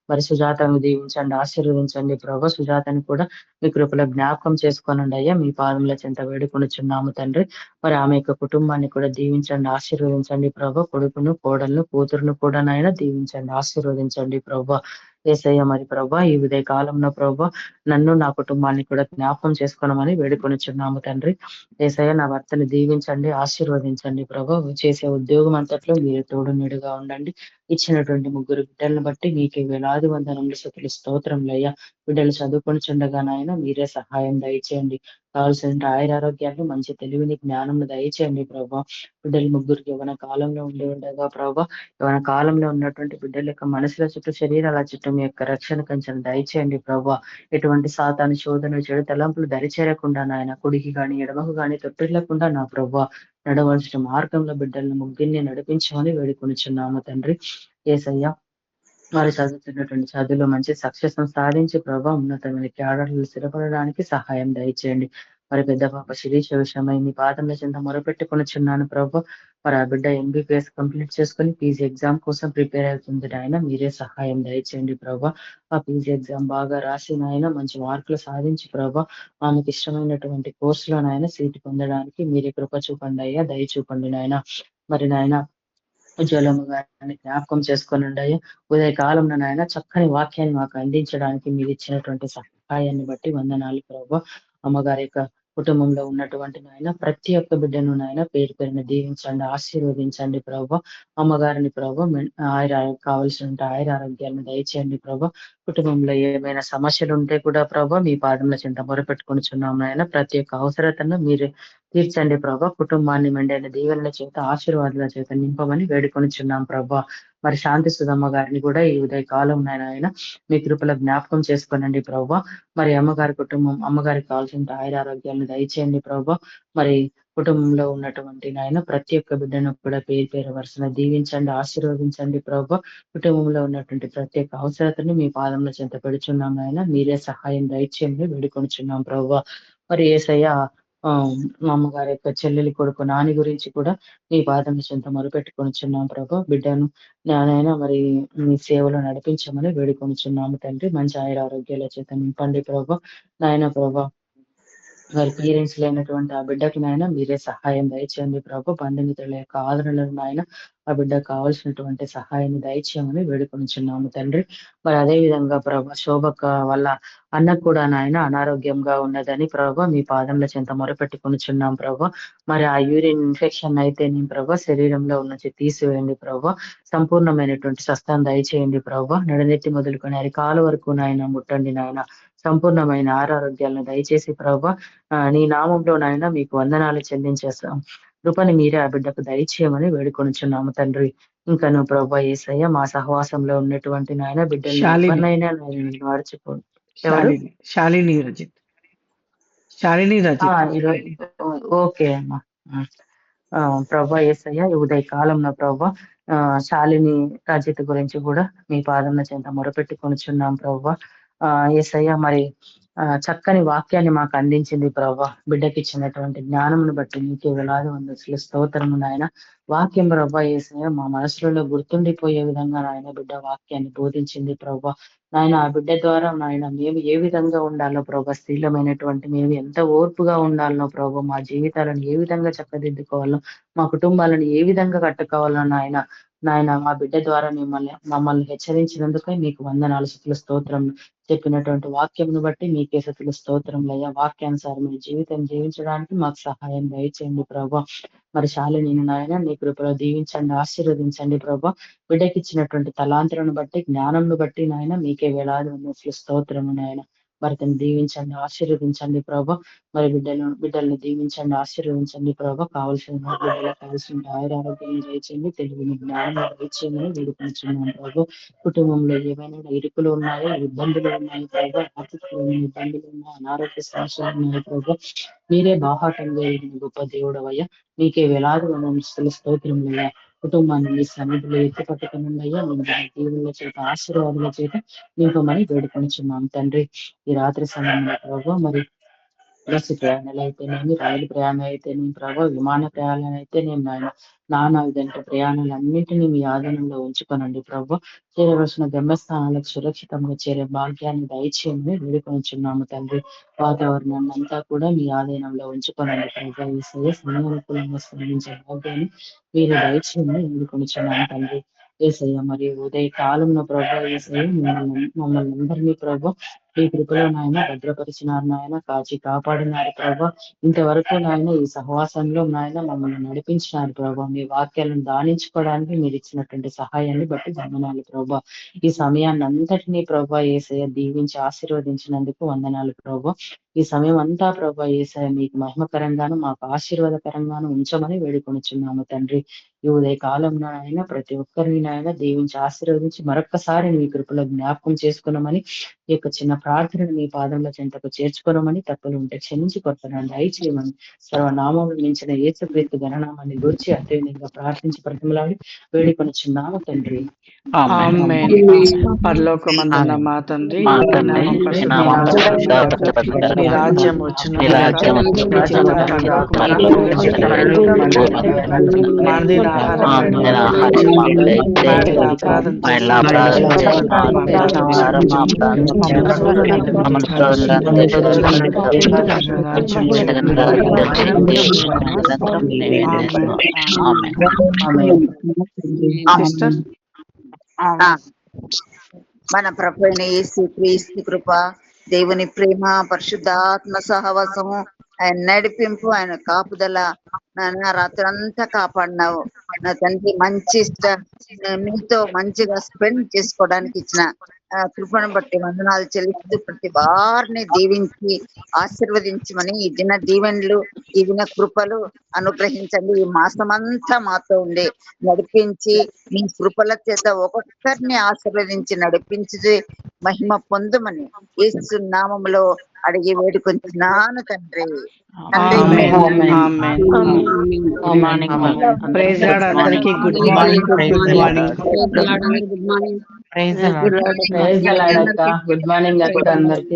మరి సుజాతను దీవించండి, ఆశీర్వదించండి ప్రభా. సుజాతని కూడా మీ కృపలో జ్ఞాపకం చేసుకోనండి అయ్యా. మీ పాదముల చెంత వేడుకొనుచున్నాము తండ్రి. మరి ఆమె యొక్క కుటుంబాన్ని కూడా దీవించండి, ఆశీర్వదించండి ప్రభా. కొడుకును, కోడలను, కూతురును కూడా నాయన దీవించండి, ఆశీర్వదించండి ప్రభా. యేసయ్య మరి ప్రభా ఈ ఉదయ కాలంలో ప్రభా నన్ను, నా కుటుంబాన్ని కూడా జ్ఞాపకం చేసుకోనమని వేడుకొనుచున్నాము తండ్రి. యేసయ్య నా భర్తని దీవించండి, ఆశీర్వదించండి ప్రభా. చేసే ఉద్యోగం అంతట్లో మీరు తోడు నీడుగా ఉండండి. ఇచ్చినటువంటి ముగ్గురు బిడ్డలను బట్టి నీకు వేలాది వందనములు, స్తుతులు, స్తోత్రములయ్యా. బిడ్డలు చదువుకొనిచుండగా నాయన మీరే సహాయం దయచేయండి. కావాల్సిన ఆయురారోగ్యాన్ని, మంచి తెలివిని, జ్ఞానము దయచేయండి ప్రభా. బిడ్డలు ముగ్గురికి యవన కాలంలో ఉండి ఉండగా ప్రభా, యవన కాలంలో ఉన్నటువంటి బిడ్డల యొక్క మనసుల చుట్టూ, శరీరాల చుట్టూ మీ యొక్క రక్షణ కంచెను దయచేయండి ప్రభా. ఎటువంటి సాతాను శోధన, చెడు తలంపులు దరిచేరకుండా నాయన కుడికి గాని ఎడమకు గాని తొట్టిల్లకుండా నా ప్రభా నడవలసిన మార్గంలో బిడ్డలను ముగ్గురిని నడిపించమని వేడుకొనిచున్నాము తండ్రి. యేసయ్య వారు చదువుతున్నటువంటి చదువులో మంచి సక్సెస్ సాధించి ప్రభా ఉన్నతమైన క్యాడర్లు స్థిరపడడానికి సహాయం దయచేయండి. మరి పెద్ద పాప శిరీష విషయమై మీ పాదంలో చెంత మొరపెట్టుకొనిచున్నాను ప్రభా. మరి ఆ బిడ్డ ఎంబీబీఎస్ కంప్లీట్ చేసుకుని పీజీ ఎగ్జామ్ కోసం ప్రిపేర్ అవుతుంది నాయన. మీరే సహాయం దయచేయండి ప్రభా. ఆ పీజీ ఎగ్జామ్ బాగా రాసి నాయన మంచి మార్కులు సాధించి ప్రభా ఆమెకి ఇష్టమైనటువంటి కోర్సులో నాయన సీటు పొందడానికి మీరే కృప చూపండి అయ్యా, దయ చూపండి నాయన. మరి నాయన ఉజ్వలము గారిని జ్ఞాపకం చేసుకోనండి అయ్యా. ఉదయ కాలంలో నాయన చక్కని వాక్యాన్ని మాకు అందించడానికి మీరు ఇచ్చినటువంటి సహాయాన్ని బట్టి వందనాలు ప్రభా. అమ్మగారి యొక్క కుటుంబంలో ఉన్నటువంటి నాయన ప్రతి ఒక్క బిడ్డను నాయన పేరు పేరున దీవించండి, ఆశీర్వదించండి ప్రభా. అమ్మగారిని ప్రభా ఆయుర కావలసిన ఆయుర ఆరోగ్యాలను దయచేయండి ప్రభా. కుటుంబంలో ఏమైనా సమస్యలు ఉంటే కూడా ప్రభా మీ పాదంలో చింత మొరపెట్టుకొనిచున్నాం నాయన. ప్రతి ఒక్క అవసరతను మీరు తీర్చండి ప్రభా. కుటుంబాన్ని మెండైన దీవెనల చేత, ఆశీర్వాదాల చేత నింపమని వేడుకొనిచున్నాం ప్రభా. మరి శాంతి సుధమ్మ గారిని కూడా ఈ ఉదయ కాలం నాయన మీ కృపలో జ్ఞాపకం చేసుకోనండి ప్రభా. మరి అమ్మగారి కుటుంబం, అమ్మగారికి కావాల్సిన ఆయురారోగ్యాలను దయచేయండి ప్రభా. మరి కుటుంబంలో ఉన్నటువంటి నాయన ప్రతి ఒక్క బిడ్డను కూడా పేరు పేరు వరుసన దీవించండి, ఆశీర్వదించండి ప్రభా. కుటుంబంలో ఉన్నటువంటి ప్రతి ఒక్క అవసరతను మీ పాదంలో చెంత పెడుచున్నాం నాయన. మీరే సహాయం దయచేయండి వేడుకొనిచున్నాం ప్రభా. మరి యేసయ్య మా అమ్మగారి యొక్క చెల్లెలి కొడుకు నాని గురించి కూడా మీ పాదం చెంత మొరుపెట్టుకొనిచున్నాం ప్రభా. బిడ్డను నానైనా మరి మీ సేవలో నడిపించమని వేడుకొనిచున్నాము తండ్రి. మంచి ఆయురారోగ్యాల చేత నింపండి ప్రభా. నాయన ప్రభా మరి పేరెంట్స్ లేనటువంటి ఆ బిడ్డకి నాయన మీరే సహాయం దయచేయండి ప్రభు. బంధుమిత్రుల యొక్క ఆదరణలు నాయన ఆ బిడ్డకు కావాల్సినటువంటి సహాయాన్ని దయచేయమని వేడుకొనిచున్నాము తండ్రి. మరి అదే విధంగా ప్రభా శోభక్క వాళ్ళ అన్నకు కూడా నాయన అనారోగ్యంగా ఉన్నదని ప్రభా మీ పాదముల చెంత మొరపెట్టుకొనిచున్నాం ప్రభా. మరి ఆ యూరిన్ ఇన్ఫెక్షన్ అయితే నేను ప్రభా శరీరంలో నుంచి తీసివేయండి ప్రభా. సంపూర్ణమైనటువంటి స్వస్థాన్ని దయచేయండి ప్రభా. నడునెత్తి మొదలుకొని అరికాలు వరకు నాయన ముట్టండి నాయన. సంపూర్ణమైన ఆరోగ్యాలను దయచేసి ప్రభా నీ నామంలో నాయన మీకు వందనాలు చెల్లించేస్తాం. కృపని మీరే ఆ బిడ్డకు దయచేయమని వేడుకొనిచున్నాము తండ్రి. ఇంకను ప్రభా యేసయ్య మా సహవాసంలో ఉన్నటువంటి నాయన బిడ్డల్ని శాలిని ఎవరినైనా నాయన మర్చిపో. ఎవరు శాలిని రజిత్. శాలిని రజిత్. ఈరోజు ఓకే అమ్మా. ప్రభా యేసయ్య ఈ ఉదయ కాలంలో ప్రభా శాలిని రజిత్ గురించి కూడా మీ పాదముల చెంత మొరపెట్టుకొనిచున్నాం ప్రభా. యేసయ్య మరి చక్కని వాక్యాన్ని మాకు అందించింది ప్రభా. బిడ్డకి ఇచ్చినటువంటి జ్ఞానమును బట్టి నీకే వేలాది వందల స్తోత్రము నాయన. వాక్యం ప్రభా యేసయ్య మా మనసులలో గుర్తుండిపోయే విధంగా నాయన బిడ్డ వాక్యాన్ని బోధించింది ప్రభా. నాయన ఆ బిడ్డ ద్వారా నాయన మేము ఏ విధంగా ఉండాలో ప్రభా, స్త్రీలమైనటువంటి మేము ఎంత ఓర్పుగా ఉండాలనో ప్రభా, మా జీవితాలను ఏ విధంగా చక్కదిద్దుకోవాలో, మా కుటుంబాలను ఏ విధంగా కట్టుకోవాలో నాయన మా బిడ్డ ద్వారా మమ్మల్ని హెచ్చరించినందుకే మీకు వందనాలు స్తుతులు స్తోత్రం. చెప్పినటువంటి వాక్యంను బట్టి మీకే స్తుతులు స్తోత్రములయ్యా. వాక్యానుసారమైన జీవితం జీవించడానికి మాకు సహాయం దయచేయండి ప్రభా. మరి శాలిని నాయన నీ కృపలో దీవించండి, ఆశీర్వదించండి ప్రభా. బిడ్డకి ఇచ్చినటువంటి తలాంతరను బట్టి జ్ఞానంను బట్టి నాయన మీకే వేలాది వందల స్తోత్రము నాయన. మరి తను దీవించండి, ఆశీర్వదించండి ప్రభా. మరి బిడ్డల్ని దీవించండి, ఆశీర్వదించండి ప్రభా. కావలసిన బిడ్డలకు కావాల్సిన ఆరోగ్యం దయచేయండి, తెలివిని జ్ఞానం దయచేయమని వేడుకుంటున్నాం ప్రభా. కుటుంబంలో ఏమైనా ఇరుకులు ఉన్నాయో, ఇబ్బందులు ఉన్నాయి ప్రభా, ఆర్థికమైన ఇబ్బందులు ఉన్నాయి, అనారోగ్య సమస్యలు ఉన్నాయి ప్రభా. మీరే బాహాటంగా గొప్ప దేవుడవయ్యా. మీకే వేలాది వందల స్తోత్రములయ్యా. కుటుంబాన్ని మీ సన్నిధిలో ఎత్తి పట్టుకునుండయ్యా. మేము దేవుళ్ళ చేత ఆశీర్వాదాల చేత నింపమని వేడుకొనిచున్నాం తండ్రి. ఈ రాత్రి సమయంలో ప్రభావ మరి బస్సు ప్రయాణాలు అయితేనేమి, రైలు ప్రయాణాలు అయితేనేమి ప్రభావ, విమాన ప్రయాణాలు అయితేనేమి నానా విధంగా ప్రయాణాలన్నింటినీ మీ ఆధీనంలో ఉంచుకోనండి ప్రభావ. చేరవలసిన గమ్యస్థానాలకు సురక్షితంగా చేరే భాగ్యాన్ని దయచేయమని వేడుకొనిచున్నాము తండ్రి. వాతావరణాన్ని అంతా కూడా మీ ఆధీనంలో ఉంచుకోనండి ప్రభావ. ఈ సమయానుకూలంగా స్పందించే భాగ్యాన్ని మీరు దయచేయమని వేడుకొనిచున్నాము తండ్రి. యేసయ్య మరి ఉదయ కాలంలో ప్రభా యేసయ్య మమ్మల్ని అందరినీ ప్రభా ఈ కృపలో నాయన భద్రపరిచినారు నాయన, కాచి కాపాడినారు ప్రభా. ఇంతవరకు నాయన ఈ సహవాసంలో నాయన మమ్మల్ని నడిపించినారు ప్రభా. మీ వాక్యాలను దానించుకోవడానికి మీరు ఇచ్చినటువంటి సహాయాన్ని బట్టి వందనాలు ప్రభా. ఈ సమయాన్ని అంతటినీ ప్రభా యేసయ్య దీవించి ఆశీర్వదించినందుకు వందనాలు ప్రభా. ఈ సమయం అంతా ప్రభా యేసయ్య మీకు మహిమకరంగాను మాకు ఆశీర్వాదకరంగాను ఉంచమని వేడుకొనిచున్నాము తండ్రి. ఈ ఉదయ కాలంలో ఆయన ప్రతి ఒక్కరిని నాయన దీవించి ఆశీర్వదించి మరొక్కసారి మీ కృపలో జ్ఞాపకం చేసుకున్నామని, ఈ యొక్క చిన్న ప్రార్థనను మీ పాదంలో చెంతకు చేర్చుకోవమని, తప్పులు ఉంటే క్షమించి కొట్టడానికి దయచేయమని, సర్వనామములు మించిన యేసుక్రీస్తు గణనామాన్ని గురించి అత్యధికంగా ప్రార్థించి ప్రతిమలాడి వేడుకొనిచున్నాము తండ్రి. ఆమేన్. పరలోకమందున్న మా తండ్రి, మా మీ తండ్రి, నామం మీ నామం పరిశుద్ధపరచబడుగాక. మీ రాజ్యం వచ్చునుగాక. మీ చిత్తం రాకుండా పరలోకమందు మానదిన ఆహారం మా అపరాధం సిస్టర్. మన ప్రభు అయిన యేసు క్రీస్తు కృప, దేవుని ప్రేమ, పరిశుద్ధాత్మ సహవాసము, ఆయన నడిపింపు, ఆయన కాపుదల నాన్న రాత్రంతా కాపాడినావు నా తండ్రి. మంచి మీతో మంచిగా స్పెండ్ చేసుకోవడానికి ఇచ్చిన కృపను బట్టి వందనాలు చెల్లిస్తూ ప్రతి వారిని దీవించి ఆశీర్వదించమని, ఈ దిన దీవెనలు, ఈ దిన కృపలు అనుగ్రహించండి. ఈ మాసమంతా మాతో ఉండి నడిపించి మీ కృపల చేత ఒక్కొక్కరిని ఆశీర్వదించి నడిపించి మహిమ పొందుమని యేసు నామములో అడిగి వేడుకొంచున్నాను తండ్రి. ప్రైజ్ లార్డ్ అందరికీ. Good morning. గుడ్ మార్నింగ్ అక్క అందరికి.